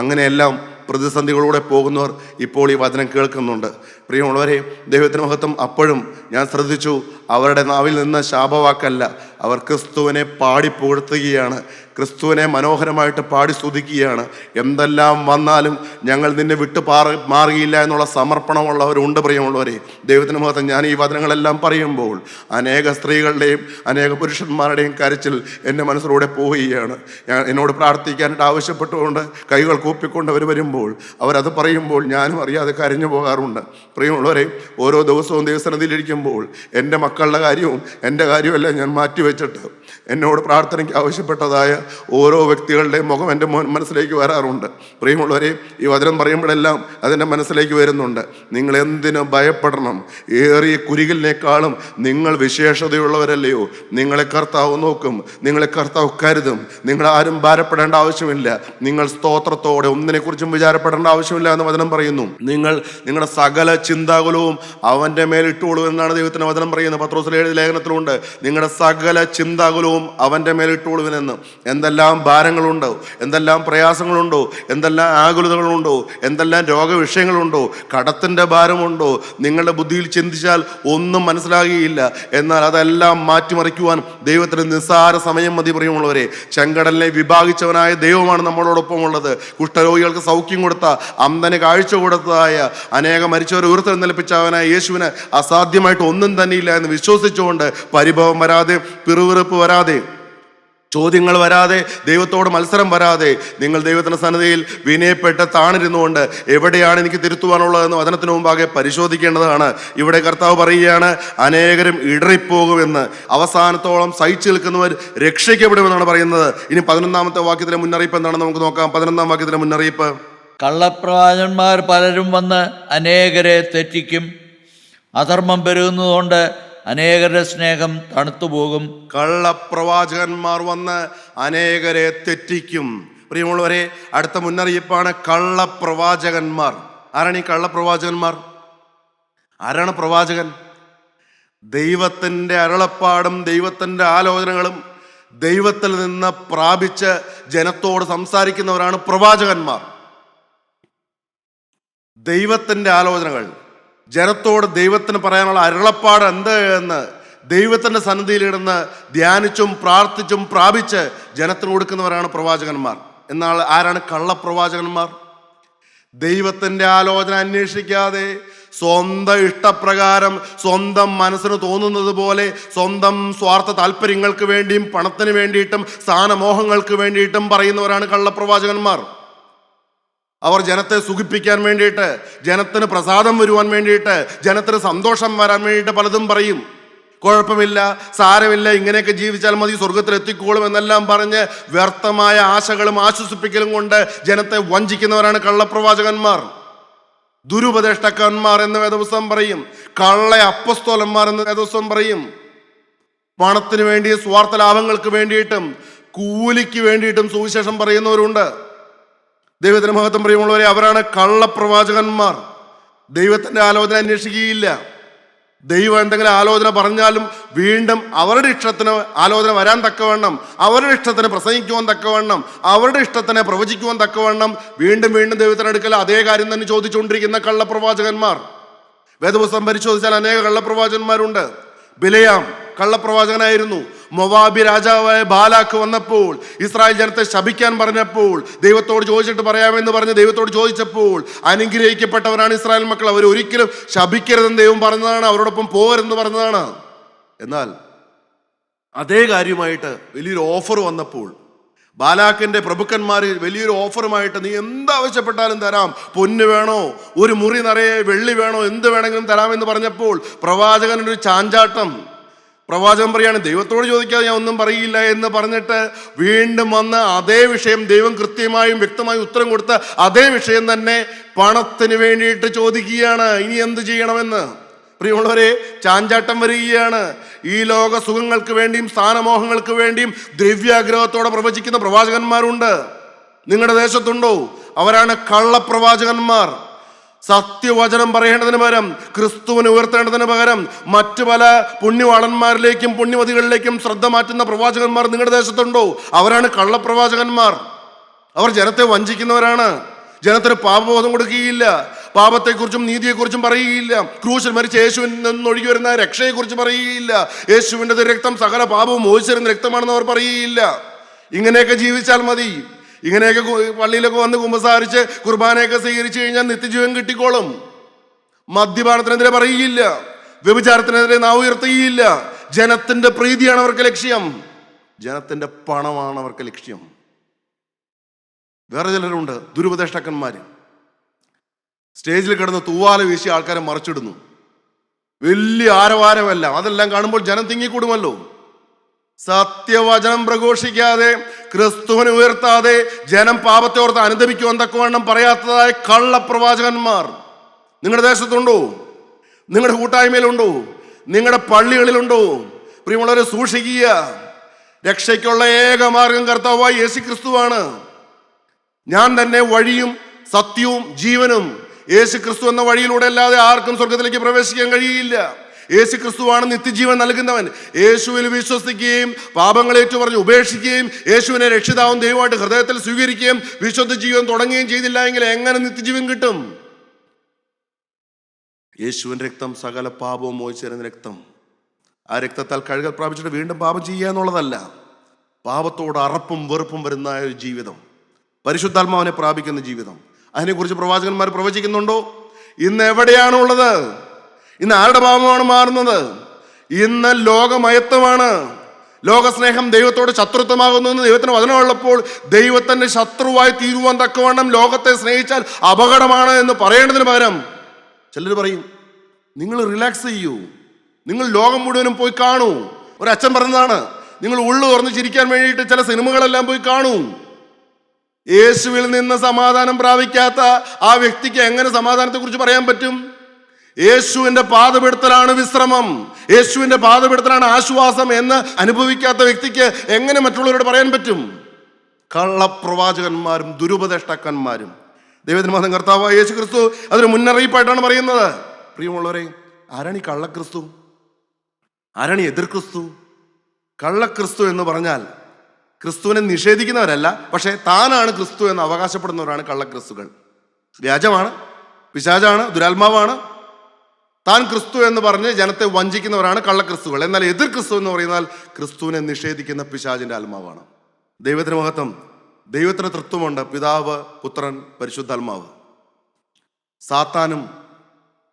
അങ്ങനെയെല്ലാം പ്രതിസന്ധികളിലൂടെ പോകുന്നവർ ഇപ്പോൾ ഈ വചനം കേൾക്കുന്നുണ്ട്. പ്രിയമുള്ളവരെ, ദൈവത്തിന് മഹത്വം. അപ്പോഴും ഞാൻ ശ്രദ്ധിച്ചു, അവരുടെ നാവിൽ നിന്ന് ശാപവാക്കല്ല, അവർ ക്രിസ്തുവിനെ പാടി പുകഴ്ത്തുകയാണ്, ക്രിസ്തുവിനെ മനോഹരമായിട്ട് പാടി സ്തുതിക്കുകയാണ്. എന്തെല്ലാം വന്നാലും ഞങ്ങൾ നിന്നെ വിട്ടു മാറുകയില്ല എന്നുള്ള സമർപ്പണമുള്ളവരുണ്ട്. പ്രിയമുള്ളവരെ, ദൈവത്തിന് മഹത്വം. ഞാൻ ഈ വചനങ്ങളെല്ലാം പറയുമ്പോൾ അനേക സ്ത്രീകളുടെയും അനേക പുരുഷന്മാരുടെയും കരച്ചിൽ എൻ്റെ മനസ്സിലൂടെ പോവുകയാണ്. എന്നോട് പ്രാർത്ഥിക്കാനായിട്ട് ആവശ്യപ്പെട്ടുകൊണ്ട് കൈകൾ കൂപ്പിക്കൊണ്ട് അവർ വരുമ്പോൾ, അവരത് പറയുമ്പോൾ ഞാനും അറിയാതെ കരഞ്ഞു പോകാറുണ്ട്. പ്രിയമുള്ളവരെ, ഓരോ ദിവസവും ദൈവസന്നിധിയിലിരിക്കുമ്പോൾ എൻ്റെ മക്കളുടെ കാര്യവും എൻ്റെ കാര്യവുമെല്ലാം ഞാൻ മാറ്റിവെച്ചിട്ട് എന്നോട് പ്രാർത്ഥനയ്ക്ക് ആവശ്യപ്പെട്ടതായ ഓരോ വ്യക്തികളുടെയും മുഖം എൻ്റെ മനസ്സിലേക്ക് വരാറുണ്ട്. പ്രിയമുള്ളവരെ, ഈ വചനം പറയുമ്പോഴെല്ലാം അതെൻ്റെ മനസ്സിലേക്ക് വരുന്നുണ്ട്. നിങ്ങൾ എന്തിനു ഭയപ്പെടണം? ഏറിയ കുരുകിലിനേക്കാളും നിങ്ങൾ വിശേഷതയുള്ളവരല്ലയോ? നിങ്ങളെ കർത്താവ് നോക്കും, നിങ്ങളെ കർത്താവ് കരുതും. നിങ്ങളാരും ഭാരപ്പെടേണ്ട ആവശ്യമില്ല. നിങ്ങൾ സ്തോത്രത്തോടെ ഒന്നിനെക്കുറിച്ചും വിചാരപ്പെടേണ്ട ആവശ്യമില്ല എന്ന് വചനം പറയുന്നു. നിങ്ങൾ നിങ്ങളുടെ സകല ചിന്താകുലവും അവൻ്റെ മേലിട്ടോളൂ എന്നാണ് ദൈവത്തിന് വചനം പറയുന്നത്. പത്രോസിലെ എഴുതിയ ലേഖനത്തിലുണ്ട്, നിങ്ങളുടെ സകല ചിന്താകുലവും അവൻ്റെ മേലിട്ടോളുവിനെന്ന്. എന്തെല്ലാം ഭാരങ്ങളുണ്ടോ, എന്തെല്ലാം പ്രയാസങ്ങളുണ്ടോ, എന്തെല്ലാം ആകുലതകളുണ്ടോ, എന്തെല്ലാം രോഗവിഷയങ്ങളുണ്ടോ, കടത്തിൻ്റെ ഭാരമുണ്ടോ, നിങ്ങളുടെ ബുദ്ധിയിൽ ചിന്തിച്ചാൽ ഒന്നും മനസ്സിലാകുകയില്ല. എന്നാൽ അതെല്ലാം മാറ്റിമറിക്കുവാൻ ദൈവത്തിന് നിസ്സാര സമയം മതി. പ്രിയമുള്ളവരെ, ചെങ്കടലിനെ വിഭാഗിച്ചവനായ ദൈവമാണ് നമ്മളോടൊപ്പം ഉള്ളത്. കുഷ്ഠരോഗികൾക്ക് സൗഖ്യം കൊടുത്ത, അന്ധന് കാഴ്ച കൊടുത്തതായ, അനേകം മരിച്ചവരെ ഉയർത്തെഴുന്നേൽപ്പിച്ചവനായ യേശുവിന് അസാധ്യമായിട്ട് ഒന്നും തന്നെയില്ല എന്ന് വിശ്വസിച്ചുകൊണ്ട് പരിഭവം വരാതെ, പിറുവിറുപ്പ് വരാതെ ചോദ്യങ്ങൾ വരാതെ, ദൈവത്തോട് മത്സരം വരാതെ, നിങ്ങൾ ദൈവത്തിന്റെ സന്നിധിയിൽ വിനയപ്പെട്ട് താണിരുന്നുകൊണ്ട് എവിടെയാണ് എനിക്ക് തിരുത്തുവാനുള്ളതെന്ന് വചനത്തിന് മുമ്പാകെ പരിശോധിക്കേണ്ടതാണ്. ഇവിടെ കർത്താവ് പറയുകയാണ്, അനേകരും ഇടറിപ്പോകുമെന്ന്. അവസാനത്തോളം സഹിച്ചു നിൽക്കുന്നവർ രക്ഷിക്കപ്പെടുമെന്നാണ് പറയുന്നത്. ഇനി 11-ാമത്തെ വാക്യത്തിലെ മുന്നറിയിപ്പ് എന്താണെന്ന് നമുക്ക് നോക്കാം. 11-ാം വാക്യത്തിലെ മുന്നറിയിപ്പ്: കള്ളപ്രവാചകന്മാർ പലരും വന്ന് അനേകരെ തെറ്റിക്കും. അധർമ്മം പെരുകുന്നതുകൊണ്ട് അനേകരുടെ സ്നേഹം തണുത്തുപോകും. കള്ളപ്രവാചകന്മാർ വന്ന് അനേകരെ തെറ്റിക്കും. പ്രിയമുള്ളവരെ, അടുത്ത മുന്നറിയിപ്പാണ് കള്ളപ്രവാചകന്മാർ. ആരാണ് ഈ കള്ളപ്രവാചകന്മാർ? ആരാണ് പ്രവാചകൻ? ദൈവത്തിൻ്റെ അരുളപ്പാടും ദൈവത്തിൻ്റെ ആലോചനകളും ദൈവത്തിൽ നിന്ന് പ്രാപിച്ച് ജനത്തോട് സംസാരിക്കുന്നവരാണ് പ്രവാചകന്മാർ. ദൈവത്തിൻ്റെ ആലോചനകൾ, ജനത്തോട് ദൈവത്തിന് പറയാനുള്ള അരുളപ്പാട് എന്ത് എന്ന് ദൈവത്തിൻ്റെ സന്നിധിയിലിരുന്ന് ധ്യാനിച്ചും പ്രാർത്ഥിച്ചും പ്രാപിച്ച് ജനത്തിന് കൊടുക്കുന്നവരാണ് പ്രവാചകന്മാർ. എന്നാൽ ആരാണ് കള്ളപ്രവാചകന്മാർ? ദൈവത്തിൻ്റെ ആലോചന അന്വേഷിക്കാതെ സ്വന്തം ഇഷ്ടപ്രകാരം സ്വന്തം മനസ്സിന് തോന്നുന്നത് പോലെ സ്വന്തം സ്വാർത്ഥ താല്പര്യങ്ങൾക്ക് വേണ്ടിയും പണത്തിന് വേണ്ടിയിട്ടും സ്ഥാനമോഹങ്ങൾക്ക് വേണ്ടിയിട്ടും പറയുന്നവരാണ് കള്ളപ്രവാചകന്മാർ. അവർ ജനത്തെ സുഖിപ്പിക്കാൻ വേണ്ടിയിട്ട്, ജനത്തിന് പ്രസാദം വരുവാൻ വേണ്ടിയിട്ട്, ജനത്തിന് സന്തോഷം വരാൻ വേണ്ടിയിട്ട് പലതും പറയും. കുഴപ്പമില്ല, സാരമില്ല, ഇങ്ങനെയൊക്കെ ജീവിച്ചാൽ മതി, സ്വർഗത്തിൽ എത്തിക്കോളും എന്നെല്ലാം പറഞ്ഞ് വ്യർത്ഥമായ ആശകളും ആശ്വസിപ്പിക്കലും കൊണ്ട് ജനത്തെ വഞ്ചിക്കുന്നവരാണ് കള്ളപ്രവാചകന്മാർ. ദുരുപദേഷ്ടക്കന്മാർ എന്ന് വേദപുസ്തകം പറയും. കള്ള അപ്പസ്തോലന്മാർ എന്ന് വേദപുസ്തകം പറയും. പണത്തിന് വേണ്ടി, സ്വാർത്ഥ ലാഭങ്ങൾക്ക് വേണ്ടിയിട്ടും കൂലിക്ക് വേണ്ടിയിട്ടും സുവിശേഷം പറയുന്നവരുണ്ട്. ദൈവത്തിന് മഹത്വം. പ്രിയമുള്ളവരെ, അവരാണ് കള്ളപ്രവാചകന്മാർ. ദൈവത്തിൻ്റെ ആലോചന അന്വേഷിക്കുകയില്ല. ദൈവം എന്തെങ്കിലും ആലോചന പറഞ്ഞാലും വീണ്ടും അവരുടെ ഇഷ്ടത്തിന് ആലോചന വരാൻ തക്കവണ്ണം, അവരുടെ ഇഷ്ടത്തിന് പ്രസംഗിക്കുവാൻ തക്കവണ്ണം, അവരുടെ ഇഷ്ടത്തിന് പ്രവചിക്കുവാൻ തക്കവണ്ണം വീണ്ടും വീണ്ടും ദൈവത്തിനടുക്കൽ അതേ കാര്യം തന്നെ ചോദിച്ചുകൊണ്ടിരിക്കുന്ന കള്ളപ്രവാചകന്മാർ. വേദപുസ്തകം പരിശോധിച്ചാൽ അനേക കള്ളപ്രവാചകന്മാരുണ്ട്. ബിലയാം കള്ളപ്രവാചകനായിരുന്നു. മൊവാബി രാജാവായ ബാലാക്ക് വന്നപ്പോൾ, ഇസ്രായേൽ ജനത്തെ ശപിക്കാൻ പറഞ്ഞപ്പോൾ, ദൈവത്തോട് ചോദിച്ചിട്ട് പറയാമെന്ന് പറഞ്ഞ് ദൈവത്തോട് ചോദിച്ചപ്പോൾ, അനുഗ്രഹിക്കപ്പെട്ടവരാണ് ഇസ്രായേൽ മക്കൾ, അവർ ഒരിക്കലും ശപിക്കരുതെന്ന് ദൈവം പറഞ്ഞതാണ്, അവരോടൊപ്പം പോകരുതെന്ന് പറഞ്ഞതാണ്. എന്നാൽ അതേ കാര്യമായിട്ട് വലിയൊരു ഓഫർ വന്നപ്പോൾ, ബാലാക്കിന്റെ പ്രഭുക്കന്മാർ വലിയൊരു ഓഫറുമായിട്ട്, നീ എന്താവശ്യപ്പെട്ടാലും തരാം, പൊന്ന് വേണോ, ഒരു മുറി നിറയെ വെള്ളി വേണോ, എന്ത് വേണമെങ്കിലും തരാമെന്ന് പറഞ്ഞപ്പോൾ പ്രവാചകനൊരു ചാഞ്ചാട്ടം. പ്രവാചകൻ പറയാണ്, ദൈവത്തോട് ചോദിക്കാതെ ഞാൻ ഒന്നും പറയില്ല എന്ന് പറഞ്ഞിട്ട് വീണ്ടും വന്ന് അതേ വിഷയം, ദൈവം കൃത്യമായും വ്യക്തമായും ഉത്തരം കൊടുത്ത അതേ വിഷയം തന്നെ പണത്തിന് വേണ്ടിയിട്ട് ചോദിക്കുകയാണ്, ഇനി എന്ത് ചെയ്യണമെന്ന്. പ്രിയമുള്ളവരെ, ചാഞ്ചാട്ടം വരികയാണ്. ഈ ലോക സുഖങ്ങൾക്ക് വേണ്ടിയും സ്ഥാനമോഹങ്ങൾക്ക് വേണ്ടിയും ദ്രവ്യാഗ്രഹത്തോടെ പ്രവചിക്കുന്ന പ്രവാചകന്മാരുണ്ട്. നിങ്ങളുടെ ദേശത്തുണ്ടോ? അവരാണ് കള്ളപ്രവാചകന്മാർ. സത്യവചനം പറയേണ്ടതിന് പകരം, ക്രിസ്തുവിനെ ഉയർത്തേണ്ടതിന് പകരം മറ്റു പല പുണ്യവാളന്മാരിലേക്കും പുണ്യവതികളിലേക്കും ശ്രദ്ധ മാറ്റുന്ന പ്രവാചകന്മാർ നിങ്ങളുടെ ദേശത്തുണ്ടോ? അവരാണ് കള്ളപ്രവാചകന്മാർ. അവർ ജനത്തെ വഞ്ചിക്കുന്നവരാണ്. ജനത്തിന് പാപബോധം കൊടുക്കുകയില്ല, പാപത്തെക്കുറിച്ചും നീതിയെക്കുറിച്ചും പറയുകയില്ല, ക്രൂശിൽ മരിച്ച യേശുവിൽ നിന്നൊഴുകി വരുന്ന രക്ഷയെക്കുറിച്ച് പറയുകയില്ല, യേശുവിൻ്റെ രക്തം സകല പാപവും മോചിച്ചിരുന്ന രക്തമാണെന്ന് അവർ പറയുകയില്ല. ഇങ്ങനെയൊക്കെ ജീവിച്ചാൽ മതി, ഇങ്ങനെയൊക്കെ പള്ളിയിലൊക്കെ വന്ന് കുമ്പസാരിച്ച് കുർബാനയൊക്കെ സ്വീകരിച്ചു കഴിഞ്ഞാൽ നിത്യജീവൻ കിട്ടിക്കോളും. മദ്യപാനത്തിനെതിരെ പറയുകയില്ല, വ്യഭിചാരത്തിനെതിരെ നാവ് ഉയർത്തുകയില്ല. ജനത്തിന്റെ പ്രീതിയാണ് അവർക്ക് ലക്ഷ്യം, ജനത്തിന്റെ പണമാണ് അവർക്ക് ലക്ഷ്യം. വേറെ ചിലരുണ്ട്, ദുരുപദേഷ്ടക്കന്മാര്. സ്റ്റേജിൽ കിടന്ന് തൂവാല വീശി ആൾക്കാരെ മറിച്ചിടുന്നു. വലിയ ആരവാരമല്ല, അതെല്ലാം കാണുമ്പോൾ ജനം തിങ്ങിക്കൂടുമല്ലോ. സത്യവചനം പ്രഘോഷിക്കാതെ, ക്രിസ്തുവിനെ ഉയർത്താതെ ജനം പാപത്തെ ഓർത്ത് അനുദപിക്കുവാൻ തക്കവണ്ണം പറയാത്തതായ കള്ളപ്രവാചകന്മാർ നിങ്ങളുടെ ദേശത്തുണ്ടോ? നിങ്ങളുടെ കൂട്ടായ്മയിലുണ്ടോ? നിങ്ങളുടെ പള്ളികളിലുണ്ടോ? പ്രിയമുള്ളവരെ, സൂക്ഷിക്കുക. രക്ഷയ്ക്കുള്ള ഏക മാർഗം കർത്താവായ യേശു ക്രിസ്തുവാണ്. ഞാൻ തന്നെ വഴിയും സത്യവും ജീവനും. യേശു ക്രിസ്തു എന്ന വഴിയിലൂടെ അല്ലാതെ ആർക്കും സ്വർഗത്തിലേക്ക് പ്രവേശിക്കാൻ കഴിയില്ല. യേശു ക്രിസ്തുവാണ് നിത്യജീവൻ നൽകുന്നവൻ. യേശുവിൽ വിശ്വസിക്കുകയും പാപങ്ങളേറ്റു പറഞ്ഞ് ഉപേക്ഷിക്കുകയും യേശുവിനെ രക്ഷിതാവും ദൈവമായിട്ട് ഹൃദയത്തിൽ സ്വീകരിക്കുകയും വിശുദ്ധ ജീവൻ തുടങ്ങുകയും ചെയ്തില്ല എങ്കിൽ എങ്ങനെ നിത്യജീവൻ കിട്ടും? യേശുവിൻ്റെ രക്തം സകല പാപവും മോചിച്ചിരുന്ന രക്തം. ആ രക്തത്താൽ കഴുകൽ പ്രാപിച്ചിട്ട് വീണ്ടും പാപം ചെയ്യുക എന്നുള്ളതല്ല, പാപത്തോട് അറപ്പും വെറുപ്പും വരുന്ന ഒരു ജീവിതം, പരിശുദ്ധാത്മാവിനെ പ്രാപിക്കുന്ന ജീവിതം. അതിനെക്കുറിച്ച് പ്രവാചകന്മാർ പ്രവചിക്കുന്നുണ്ടോ? ഇന്ന് എവിടെയാണുള്ളത്? ഇന്ന് ആരുടെ പാപമാണ് മാറുന്നത്? ഇന്ന് ലോകമയത്വമാണ്. ലോകസ്നേഹം ദൈവത്തോട് ശത്രുത്വമാകുന്നു എന്ന് ദൈവത്തിന് വചനമുള്ളപ്പോൾ ദൈവത്തിന്റെ ശത്രുവായി തീരുവാൻ തക്കവണ്ണം ലോകത്തെ സ്നേഹിച്ചാൽ അപകടമാണ് എന്ന് പറയേണ്ടതിന് പകരം ചിലർ പറയും, നിങ്ങൾ റിലാക്സ് ചെയ്യൂ, നിങ്ങൾ ലോകം മുഴുവനും പോയി കാണൂ. ഒരു അച്ഛൻ പറഞ്ഞതാണ്, നിങ്ങൾ ഉള്ളു തുറന്ന് ചിരിക്കാൻ വേണ്ടിയിട്ട് ചില സിനിമകളെല്ലാം പോയി കാണൂ. യേശുവിൽ നിന്ന് സമാധാനം പ്രാപിക്കാത്ത ആ വ്യക്തിക്ക് എങ്ങനെ സമാധാനത്തെക്കുറിച്ച് പറയാൻ പറ്റും? യേശുവിന്റെ പാദപീഠത്തിലാണ് വിശ്രമം, യേശുവിന്റെ പാദപീഠത്തിലാണ് ആശ്വാസം എന്ന് അനുഭവിക്കാത്ത വ്യക്തിക്ക് എങ്ങനെ മറ്റുള്ളവരോട് പറയാൻ പറ്റും? കള്ളപ്രവാചകന്മാരും ദുരുപദേഷ്ടാക്കന്മാരും. ദൈവത്തിന് മഹത്വം. കർത്താവായ യേശു ക്രിസ്തു അതൊരു മുന്നറിയിപ്പായിട്ടാണ് പറയുന്നത്. പ്രിയമുള്ളവരെ, ആരാണ് ഈ കള്ളക്രിസ്തു? ആരാണ് ഈ എതിർ ക്രിസ്തു? കള്ളക്രിസ്തു എന്ന് പറഞ്ഞാൽ ക്രിസ്തുവിനെ നിഷേധിക്കുന്നവരല്ല, പക്ഷേ താനാണ് ക്രിസ്തു എന്ന് അവകാശപ്പെടുന്നവരാണ് കള്ളക്രിസ്തുകൾ. വ്യാജമാണ്, പിശാചാണ്, ദുരാത്മാവാണ്. താൻ ക്രിസ്തു എന്ന് പറഞ്ഞ് ജനത്തെ വഞ്ചിക്കുന്നവരാണ് കള്ളക്രിസ്തുകൾ. എന്നാൽ എതിർ ക്രിസ്തു എന്ന് പറയുന്നാൽ ക്രിസ്തുവിനെ നിഷേധിക്കുന്ന പിശാചിന്റെ ആത്മാവാണ്. ദൈവത്തിന് മഹത്വം. ദൈവത്തിന് തൃത്വമുണ്ട്, പിതാവ്, പുത്രൻ, പരിശുദ്ധാത്മാവ്. സാത്താനും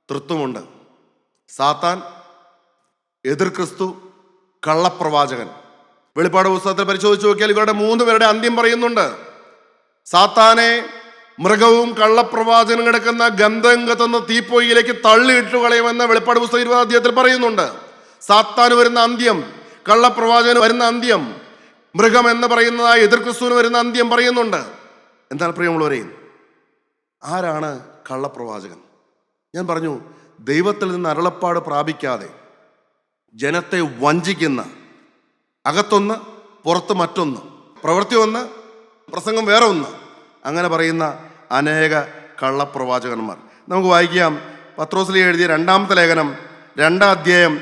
തൃത്വമുണ്ട്. സാത്താൻ, എതിർ ക്രിസ്തു, കള്ളപ്രവാചകൻ. വെളിപ്പാട് പുസ്തകത്തിൽ പരിശോധിച്ച് നോക്കിയാൽ ഇവരുടെ 3 പേരുടെ അന്ത്യം പറയുന്നുണ്ട്. സാത്താനെ മൃഗവും കള്ളപ്രവാചകനും കിടക്കുന്ന ഗന്ധം കത്തുന്ന തീപ്പൊയ്യിലേക്ക് തള്ളിയിട്ടു കളയുമെന്ന് വെളിപ്പാട് പുസ്തകം 20-ാം അധ്യായത്തിൽ പറയുന്നുണ്ട്. സാത്താന് വരുന്ന അന്ത്യം, കള്ളപ്രവാചകന് വരുന്ന അന്ത്യം, മൃഗം എന്ന് പറയുന്ന എതിർ ക്രിസ്തുവിന് വരുന്ന അന്ത്യം പറയുന്നുണ്ട്. എന്നാൽ പ്രിയമുള്ളവരെ, ആരാണ് കള്ളപ്രവാചകൻ? ഞാൻ പറഞ്ഞു, ദൈവത്തിൽ നിന്ന് അരുളപ്പാട് പ്രാപിക്കാതെ ജനത്തെ വഞ്ചിക്കുന്ന, അകത്തൊന്ന് പുറത്ത് മറ്റൊന്ന്, പ്രവൃത്തി ഒന്ന് പ്രസംഗം വേറെ ഒന്ന്, അങ്ങനെ പറയുന്ന അനേക കള്ളപ്രവാചകന്മാർ. നമുക്ക് വായിക്കാം. പത്രോസിൽ എഴുതിയ 2-ാമത്തെ ലേഖനം 2-ാം അധ്യായം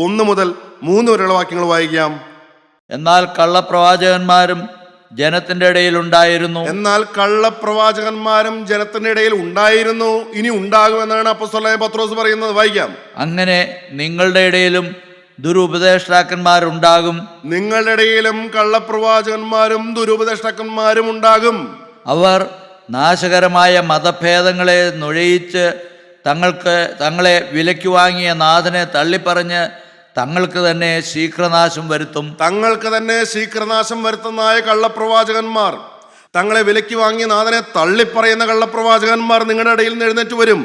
1 മുതൽ 3 വരെയുള്ള വാക്യങ്ങൾ വായിക്കാം. എന്നാൽ കള്ളപ്രവാചകന്മാരും ജനത്തിന്റെ ഇടയിൽ ഉണ്ടായിരുന്നു. എന്നാൽ കള്ളപ്രവാചകന്മാരും ജനത്തിന്റെ ഇടയിൽ ഉണ്ടായിരുന്നു, ഇനി ഉണ്ടാകുമെന്നാണ് അപ്പോസ്തലനായ പത്രോസ് പറയുന്നത്. വായിക്കാം. അങ്ങനെ നിങ്ങളുടെ ഇടയിലും ദുരുപദേഷ്ടാക്കന്മാരുണ്ടാകും. നിങ്ങളുടെ ഇടയിലും കള്ളപ്രവാചകന്മാരും ദുരുപദേഷ്ടാക്കന്മാരും ഉണ്ടാകും. അവർ നാശകരമായ മതഭേദങ്ങളെ നുഴയിച്ച് തങ്ങളെ വിലയ്ക്ക് വാങ്ങിയ നാഥനെ തള്ളിപ്പറഞ്ഞ് തങ്ങൾക്ക് തന്നെ ശീഘ്രനാശം വരുത്തും. തങ്ങൾക്ക് തന്നെ ശീഘ്രനാശം വരുത്തുന്നതായ കള്ളപ്രവാചകന്മാർ, തങ്ങളെ വിലയ്ക്ക് വാങ്ങിയ നാഥനെ തള്ളിപ്പറയുന്ന കള്ളപ്രവാചകന്മാർ നിങ്ങളുടെ ഇടയിൽ നിന്ന് എഴുന്നേറ്റ് വരും.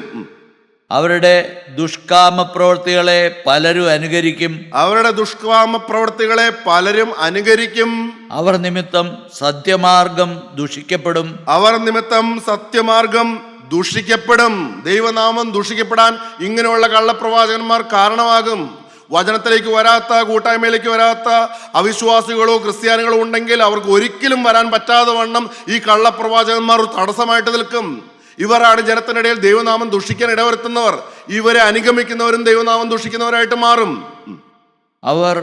അവരുടെ ദുഷ്കാമ പ്രവൃത്തികളെ പലരും അനുകരിക്കും. അവരുടെ ദുഷ്കാമ പ്രവൃത്തികളെ പലരും അനുകരിക്കും. അവർ നിമിത്തം സത്യമാർഗം ദുഷിക്കപ്പെടും. അവർ നിമിത്തം സത്യമാർഗം ദുഷിക്കപ്പെടും. ദൈവനാമം ദുഷിക്കപ്പെടാൻ ഇങ്ങനെയുള്ള കള്ളപ്രവാചകന്മാർ കാരണമാകും. വചനത്തിലേക്ക് വരാത്ത, കൂട്ടായ്മയിലേക്ക് വരാത്ത അവിശ്വാസികളോ ക്രിസ്ത്യാനികളോ ഉണ്ടെങ്കിൽ അവർക്ക് ഒരിക്കലും വരാൻ പറ്റാതെ വണ്ണം ഈ കള്ളപ്രവാചകന്മാർ തടസ്സമായിട്ട് നിൽക്കും. ഇവരാണ് ജനത്തിനിടയിൽ ദൈവനാമം ദുഷിക്കാൻ ഇടവരുത്തുന്നവർ. ഇവരെ അനുഗമിക്കുന്നവരും ദൈവനാമം ദുഷിക്കുന്നവരായിട്ട് മാറും. അവർ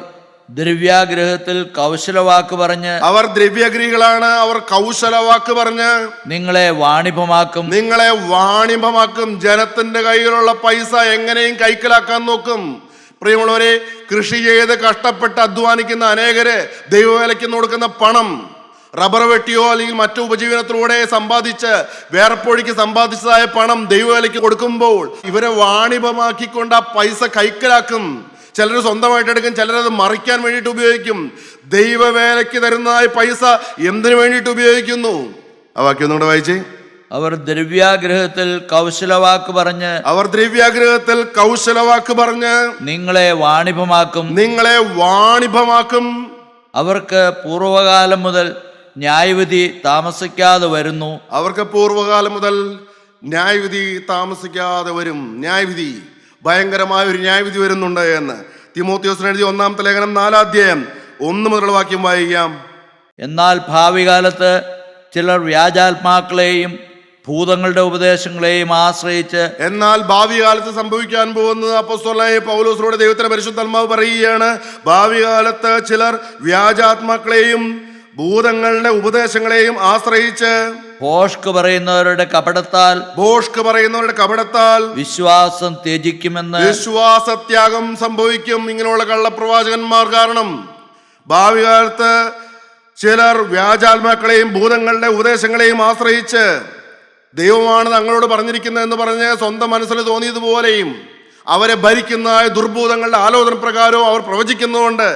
ദ്രവ്യാഗ്രഹത്തിൽ കൗശലവാക്ക് പറഞ്ഞ്, അവർ ദ്രവ്യാഗ്രഹികളാണ്, അവർ കൗശലവാക്ക് പറഞ്ഞ് നിങ്ങളെ വാണിഭമാക്കും. നിങ്ങളെ വാണിഭമാക്കും. ജനത്തിന്റെ കയ്യിലുള്ള പൈസ എങ്ങനെയും കൈക്കലാക്കാൻ നോക്കും. പ്രിയമുള്ളവരെ, കൃഷി ചെയ്ത് കഷ്ടപ്പെട്ട് അധ്വാനിക്കുന്ന അനേകര് ദൈവവേലയ്ക്ക് കൊടുക്കുന്ന പണം, റബ്ബർ വെട്ടിയോ അല്ലെങ്കിൽ മറ്റു ഉപജീവനത്തിലൂടെ സമ്പാദിച്ച് വേർപ്പൊഴിക്ക് സമ്പാദിച്ചതായ പണം ദൈവവേലയ്ക്ക് കൊടുക്കുമ്പോൾ ഇവരെ വാണിഭമാക്കിക്കൊണ്ട് ആ പൈസ കൈക്കലാക്കും. ചിലർ സ്വന്തമായിട്ട് എടുക്കും, ചിലരത് മറിക്കാൻ വേണ്ടിയിട്ട് ഉപയോഗിക്കും. ദൈവവേലയ്ക്ക് തരുന്നതായ പൈസ എന്തിനു വേണ്ടിയിട്ട് ഉപയോഗിക്കുന്നു? ആ വാക്യം ഒന്നുകൂടെ വായിച്ചേ. അവർ ദ്രവ്യാഗ്രഹത്തിൽ കൗശലവാക്ക് പറഞ്ഞ്, അവർ ദ്രവ്യാഗ്രഹത്തിൽ കൗശലവാക്ക് പറഞ്ഞ് നിങ്ങളെ വാണിഭമാക്കും. നിങ്ങളെ വാണിഭമാക്കും. അവർക്ക് പൂർവകാലം മുതൽ ന്യായവിധി താമസിക്കാതെ വരുന്നു. അവർക്ക് പൂർവകാലം മുതൽ ന്യായവിധി താമസിക്കാതെ വരും. ന്യായവിധി, ഭയങ്കരമായ ഒരു ന്യായവിധി വരുന്നുണ്ട് എന്ന് തിമോത്തിയോസിന് എഴുതിയ 1-ാമത്തെ ലേഖനം 4-ാം അധ്യായം 1 മുതലുള്ള വാക്യം വായിക്കാം. എന്നാൽ ഭാവി കാലത്ത് ചിലർ വ്യാജാത്മാക്കളെയും ഭൂതങ്ങളുടെ ഉപദേശങ്ങളെയും ആശ്രയിച്ച്, എന്നാൽ ഭാവി കാലത്ത് സംഭവിക്കാൻ പോകുന്നത് അപ്പോസ്തലനായ പൗലോസിലൂടെ ദൈവത്തിന്റെ പരിശുദ്ധാത്മാവ് പറയുകയാണ്. ഭാവി കാലത്ത് ചിലർ വ്യാജാത്മാക്കളെയും ഭൂതങ്ങളുടെ ഉപദേശങ്ങളെയും ആശ്രയിച്ച് ഭോഷ്ക് പറയുന്നവരുടെ കപടത്താൽ വിശ്വാസം ത്യജിക്കുമെന്ന്, വിശ്വാസത്യാഗം സംഭവിക്കും. ഇങ്ങനെയുള്ള കള്ളപ്രവാചകന്മാർ കാരണം ഭാവി കാലത്ത് ചിലർ വ്യാജാത്മാക്കളെയും ഭൂതങ്ങളുടെ ഉപദേശങ്ങളെയും ആശ്രയിച്ച് ദൈവമാണ് തങ്ങളോട് പറഞ്ഞിരിക്കുന്നത് എന്ന് പറഞ്ഞ് സ്വന്തം മനസ്സിൽ തോന്നിയതുപോലെയും അവരെ ഭരിക്കുന്ന ദുർഭൂതങ്ങളുടെ ആലോചന പ്രകാരവും അവർ പ്രവചിക്കുന്നുകൊണ്ട്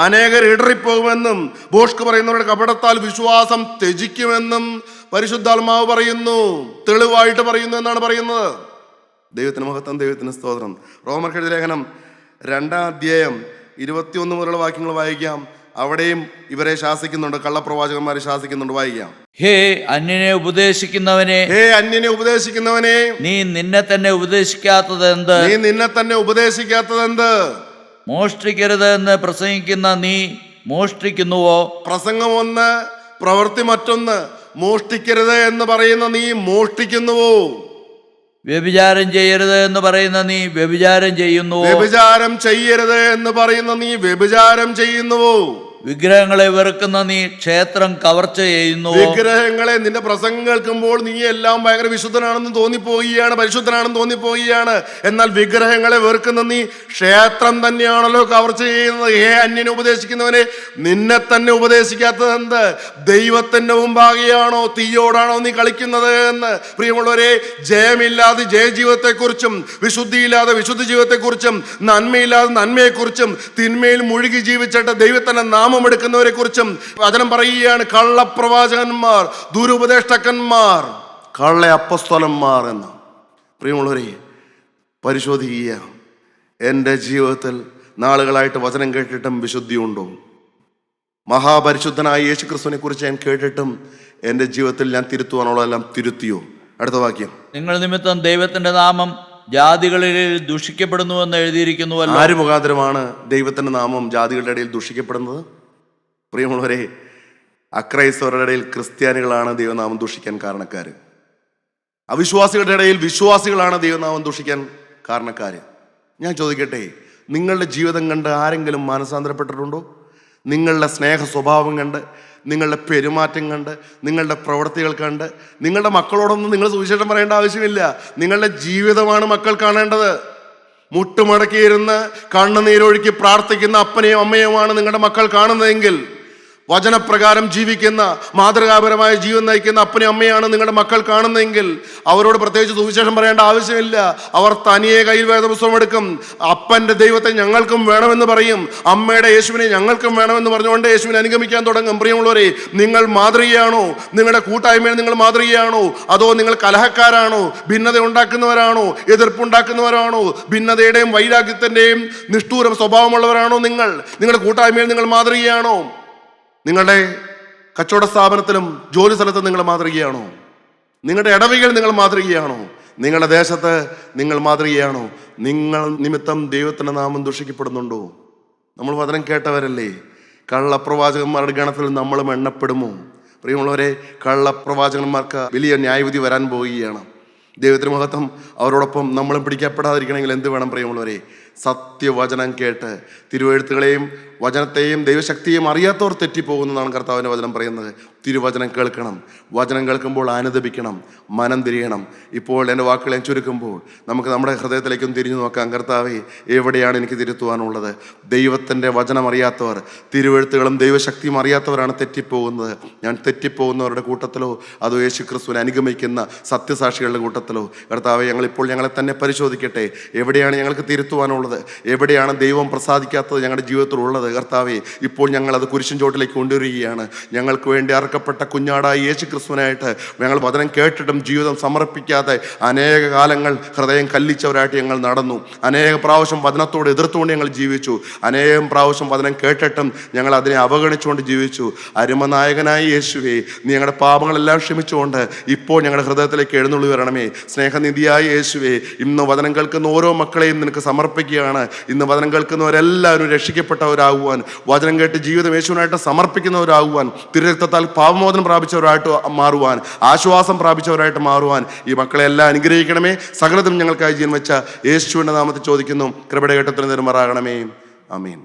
അനേകർ ഇടറിപ്പോകുമെന്നും ബോഷ്ക്ക് പറയുന്നവരുടെ കപടത്താൽ വിശ്വാസം ത്യജിക്കുമെന്നും പരിശുദ്ധാത്മാവ് പറയുന്നു, തെളിവായിട്ട് പറയുന്നു എന്നാണ് പറയുന്നത്. ദൈവത്തിന് മഹത്വം, ദൈവത്തിന് സ്തോത്രം. റോമർക്കെഴുതിയ ലേഖനം 2-ാം അധ്യായം 21 മുതലുള്ള വാക്യങ്ങൾ വായിക്കാം. അവിടെയും ഇവരെ ശാസിക്കുന്നുണ്ട്, കള്ളപ്രവാചകന്മാരെ ശാസിക്കുന്നുണ്ട്. വായിക്കാം. ഹേ അന്യനെ ഉപദേശിക്കുന്നവനെ, ഹേ അന്യനെ ഉപദേശിക്കുന്നവനെ, നീ നിന്നെ തന്നെ ഉപദേശിക്കാത്തത് എന്ത്? നീ നിന്നെ തന്നെ ഉപദേശിക്കാത്തത് എന്ത്? മോഷ്ടിക്കരുത് എന്ന് പ്രസംഗിക്കുന്ന നീ മോഷ്ടിക്കുന്നുവോ? പ്രസംഗം ഒന്ന്, പ്രവൃത്തി മറ്റൊന്ന്. മോഷ്ടിക്കരുത് എന്ന് പറയുന്ന നീ മോഷ്ടിക്കുന്നുവോ? വ്യഭിചാരം ചെയ്യരുത് എന്ന് പറയുന്ന നീ വ്യഭിചാരം ചെയ്യുന്നുവോ? വ്യഭിചാരം ചെയ്യരുത് എന്ന് പറയുന്ന നീ വ്യഭിചാരം ചെയ്യുന്നുവോ? വിഗ്രഹങ്ങളെ വെറുക്കുന്ന നീ ക്ഷേത്രം കവർച്ച ചെയ്യുന്നു. വിഗ്രഹങ്ങളെ, നിന്റെ പ്രസംഗം കേൾക്കുമ്പോൾ നീ എല്ലാം ഭയങ്കര വിശുദ്ധനാണെന്ന് തോന്നിപ്പോവുകയാണ്, പരിശുദ്ധനാണെന്ന് തോന്നിപ്പോവുകയാണ്. എന്നാൽ വിഗ്രഹങ്ങളെ വെറുക്കുന്ന നീ ക്ഷേത്രം തന്നെയാണല്ലോ കവർച്ച ചെയ്യുന്നത്. അന്യനെ ഉപദേശിക്കുന്നവനെ, നിന്നെ തന്നെ ഉപദേശിക്കാത്തത് എന്ത്? ദൈവത്തിന്റെ മുമ്പാകെയാണോ തീയോടാണോ നീ കളിക്കുന്നത് എന്ന്? പ്രിയമുള്ളവരെ, ജയമില്ലാതെ ജയജീവിതത്തെക്കുറിച്ചും വിശുദ്ധിയില്ലാതെ വിശുദ്ധ ജീവിതത്തെക്കുറിച്ചും നന്മയില്ലാതെ നന്മയെക്കുറിച്ചും തിന്മയിൽ മുഴുകി ജീവിച്ചിട്ട് ദൈവത്തിന്റെ നാമം എടുക്കുന്നവരെ കുറിച്ചും വചനം പറയുകയാണ്. കള്ളപ്രവാചകന്മാർ, ദുരുപദേഷ്ടക്കന്മാർ, കള്ള അപ്പസ്തലന്മാർ എന്ന്. പ്രിയമുള്ളവരെ, പരിശോധിക്കുക. എൻ്റെ ജീവിതത്തിൽ നാളുകളായിട്ട് വചനം കേട്ടിട്ടും വിശുദ്ധിയുണ്ടോ? മഹാപരിശുദ്ധനായ യേശു ക്രിസ്തുവിനെ കുറിച്ച് ഞാൻ കേട്ടിട്ടും എൻ്റെ ജീവിതത്തിൽ ഞാൻ തിരുത്തുവാനുള്ളതെല്ലാം തിരുത്തിയോ? അടുത്ത വാക്യം. നിങ്ങൾ നിമിത്തം ദൈവത്തിന്റെ നാമം ജാതികളിൽ ദുഷിക്കപ്പെടുന്നു എന്ന് എഴുതിയിരിക്കുന്നുവല്ലോ. ആര് മുഖാന്തരമാണ് ദൈവത്തിന്റെ നാമം ജാതികളുടെ ഇടയിൽ ദുഷിക്കപ്പെടുന്നത്? പ്രിയമുള്ളവരെ, അക്രൈസ്തവരുടെ ഇടയിൽ ക്രിസ്ത്യാനികളാണ് ദൈവനാമം ദുഷിക്കാൻ കാരണക്കാര്. അവിശ്വാസികളുടെ ഇടയിൽ വിശ്വാസികളാണ് ദൈവനാമം ദുഷിക്കാൻ കാരണക്കാര്. ഞാൻ ചോദിക്കട്ടെ, നിങ്ങളുടെ ജീവിതം കണ്ട് ആരെങ്കിലും മാനസാന്തരപ്പെട്ടിട്ടുണ്ടോ? നിങ്ങളുടെ സ്നേഹ സ്വഭാവം കണ്ട്, നിങ്ങളുടെ പെരുമാറ്റം കണ്ട്, നിങ്ങളുടെ പ്രവൃത്തികൾ കണ്ട്, നിങ്ങളുടെ മക്കളോടൊന്നും നിങ്ങൾ സുവിശേഷം പറയേണ്ട ആവശ്യമില്ല. നിങ്ങളുടെ ജീവിതമാണ് മക്കൾ കാണേണ്ടത്. മുട്ടുമടക്കിയിരുന്ന് കണ്ണുനീരൊഴുക്കി പ്രാർത്ഥിക്കുന്ന അപ്പനെയും അമ്മയുമാണ് നിങ്ങളുടെ മക്കൾ കാണുന്നതെങ്കിൽ, വചനപ്രകാരം ജീവിക്കുന്ന മാതൃകാപരമായ ജീവൻ നയിക്കുന്ന അപ്പനെയും അമ്മയാണ് നിങ്ങളുടെ മക്കൾ കാണുന്നതെങ്കിൽ, അവരോട് പ്രത്യേകിച്ച് സുവിശേഷം പറയേണ്ട ആവശ്യമില്ല. അവർ തനിയെ കയ്യിൽ വേദപുസ്തകം എടുക്കും. അപ്പൻ്റെ ദൈവത്തെ ഞങ്ങൾക്കും വേണമെന്ന് പറയും, അമ്മയുടെ യേശുവിനെ ഞങ്ങൾക്കും വേണമെന്ന് പറഞ്ഞുകൊണ്ട് യേശുവിനെ അനുഗമിക്കാൻ തുടങ്ങും. പ്രിയമുള്ളവരെ, നിങ്ങൾ മാതൃകയാണോ? നിങ്ങളുടെ കൂട്ടായ്മയിൽ നിങ്ങൾ മാതൃകയാണോ? അതോ നിങ്ങൾ കലഹക്കാരാണോ? ഭിന്നത ഉണ്ടാക്കുന്നവരാണോ? എതിർപ്പുണ്ടാക്കുന്നവരാണോ? ഭിന്നതയുടെയും വൈരാഗ്യത്തിൻ്റെയും നിഷ്ഠൂര സ്വഭാവമുള്ളവരാണോ നിങ്ങൾ? നിങ്ങളുടെ കൂട്ടായ്മയിൽ നിങ്ങൾ മാതൃകയാണോ? നിങ്ങളുടെ കച്ചവട സ്ഥാപനത്തിലും ജോലി സ്ഥലത്തും നിങ്ങൾ മാതൃകയാണോ? നിങ്ങളുടെ ഇടവകയിൽ നിങ്ങൾ മാതൃകയാണോ? നിങ്ങളുടെ ദേശത്ത് നിങ്ങൾ മാതൃകയാണോ? നിങ്ങൾ നിമിത്തം ദൈവത്തിൻ്റെ നാമം ദുഷിക്കപ്പെടുന്നുണ്ടോ? നമ്മൾ വചനം കേട്ടവരല്ലേ? കള്ളപ്രവാചകന്മാരുടെ ഗണത്തിൽ നമ്മളും എണ്ണപ്പെടുമോ? പ്രിയമുള്ളവരെ, കള്ളപ്രവാചകന്മാർക്ക് വലിയ ന്യായവിധി വരാൻ പോവുകയാണ്. ദൈവത്തിന് മഹത്വം. അവരോടൊപ്പം നമ്മളും പിടിക്കപ്പെടാതിരിക്കണമെങ്കിൽ എന്ത് വേണം? പ്രിയമുള്ളവരെ, സത്യവചനം കേട്ട് തിരുവെഴുത്തുകളെയും വചനത്തെയും ദൈവശക്തിയെയും അറിയാത്തവർ തെറ്റിപ്പോകുന്നതാണ് കർത്താവിൻ്റെ വചനം പറയുന്നത്. തിരുവചനം കേൾക്കണം. വചനം കേൾക്കുമ്പോൾ ആനന്ദിക്കണം, മനം തിരിയണം. ഇപ്പോൾ എൻ്റെ വാക്കുകൾ ഞാൻ ചുരുക്കുമ്പോൾ നമുക്ക് നമ്മുടെ ഹൃദയത്തിലേക്കും തിരിഞ്ഞു നോക്കാം. കർത്താവേ, എവിടെയാണ് എനിക്ക് തിരുത്തുവാനുള്ളത്? ദൈവത്തിൻ്റെ വചനം അറിയാത്തവർ, തിരുവെഴുത്തുകളും ദൈവശക്തിയും അറിയാത്തവരാണ് തെറ്റിപ്പോകുന്നത്. ഞാൻ തെറ്റിപ്പോകുന്നവരുടെ കൂട്ടത്തിലോ അതോ യേശു ക്രിസ്തുവിനെ അനുഗമിക്കുന്ന സത്യസാക്ഷികളുടെ കൂട്ടത്തിലോ? കർത്താവേ, ഞങ്ങളിപ്പോൾ ഞങ്ങളെ തന്നെ പരിശോധിക്കട്ടെ. എവിടെയാണ് ഞങ്ങൾക്ക് തിരുത്തുവാനുള്ളത്? എവിടെയാണ് ദൈവം പ്രസാദിക്കാത്തത് ഞങ്ങളുടെ ജീവിതത്തിലുള്ളത്? കർത്താവേ, ഇപ്പോൾ ഞങ്ങളത് കുരിശിൻ ചോട്ടിലേക്ക് കൊണ്ടുവരികയാണ്. ഞങ്ങൾക്ക് വേണ്ടി അറക്കപ്പെട്ട കുഞ്ഞാടായി യേശു ക്രിസ്തുവിനായിട്ട് ഞങ്ങൾ വചനം കേട്ടിട്ടും ജീവിതം സമർപ്പിക്കാതെ അനേക കാലങ്ങൾ ഹൃദയം കല്ലിച്ചവരായിട്ട് ഞങ്ങൾ നടന്നു. അനേക പ്രാവശ്യം വചനത്തോട് എതിർത്തുകൊണ്ട് ഞങ്ങൾ ജീവിച്ചു. അനേകം പ്രാവശ്യം വചനം കേട്ടിട്ടും ഞങ്ങൾ അതിനെ അവഗണിച്ചുകൊണ്ട് ജീവിച്ചു. അരുമനായകനായ യേശുവേ, നീ ഞങ്ങളുടെ പാപങ്ങളെല്ലാം ക്ഷമിച്ചുകൊണ്ട് ഇപ്പോൾ ഞങ്ങളുടെ ഹൃദയത്തിലേക്ക് എഴുന്നള്ളി വരണമേ. സ്നേഹനിധിയായ യേശുവേ, ഇന്ന് വചനം കേൾക്കുന്ന ഓരോ മക്കളെയും നിനക്ക് സമർപ്പിക്കുകയാണ്. ഇന്ന് വചനം കേൾക്കുന്നവരെല്ലാവരും രക്ഷിക്കപ്പെട്ടവരാകുവാൻ, വചനം കേട്ട് ജീവിതം യേശുവിനായിട്ട് സമർപ്പിക്കുന്നവരാകുവാൻ, തിരുരക്തത്താൽ പാപമോചനം പ്രാപിച്ചവരായിട്ട് മാറുവാൻ, ആശ്വാസം പ്രാപിച്ചവരായിട്ട് മാറുവാൻ ഈ മക്കളെ എല്ലാം അനുഗ്രഹിക്കണമേ. സകലതും ഞങ്ങൾക്കായി ജീവൻ വെച്ച യേശുവിൻ്റെ നാമത്തിൽ ചോദിക്കുന്നു. കൃപയുടെ ഘട്ടത്തിന് നിർമ്മറാകണമേ. ആമേൻ.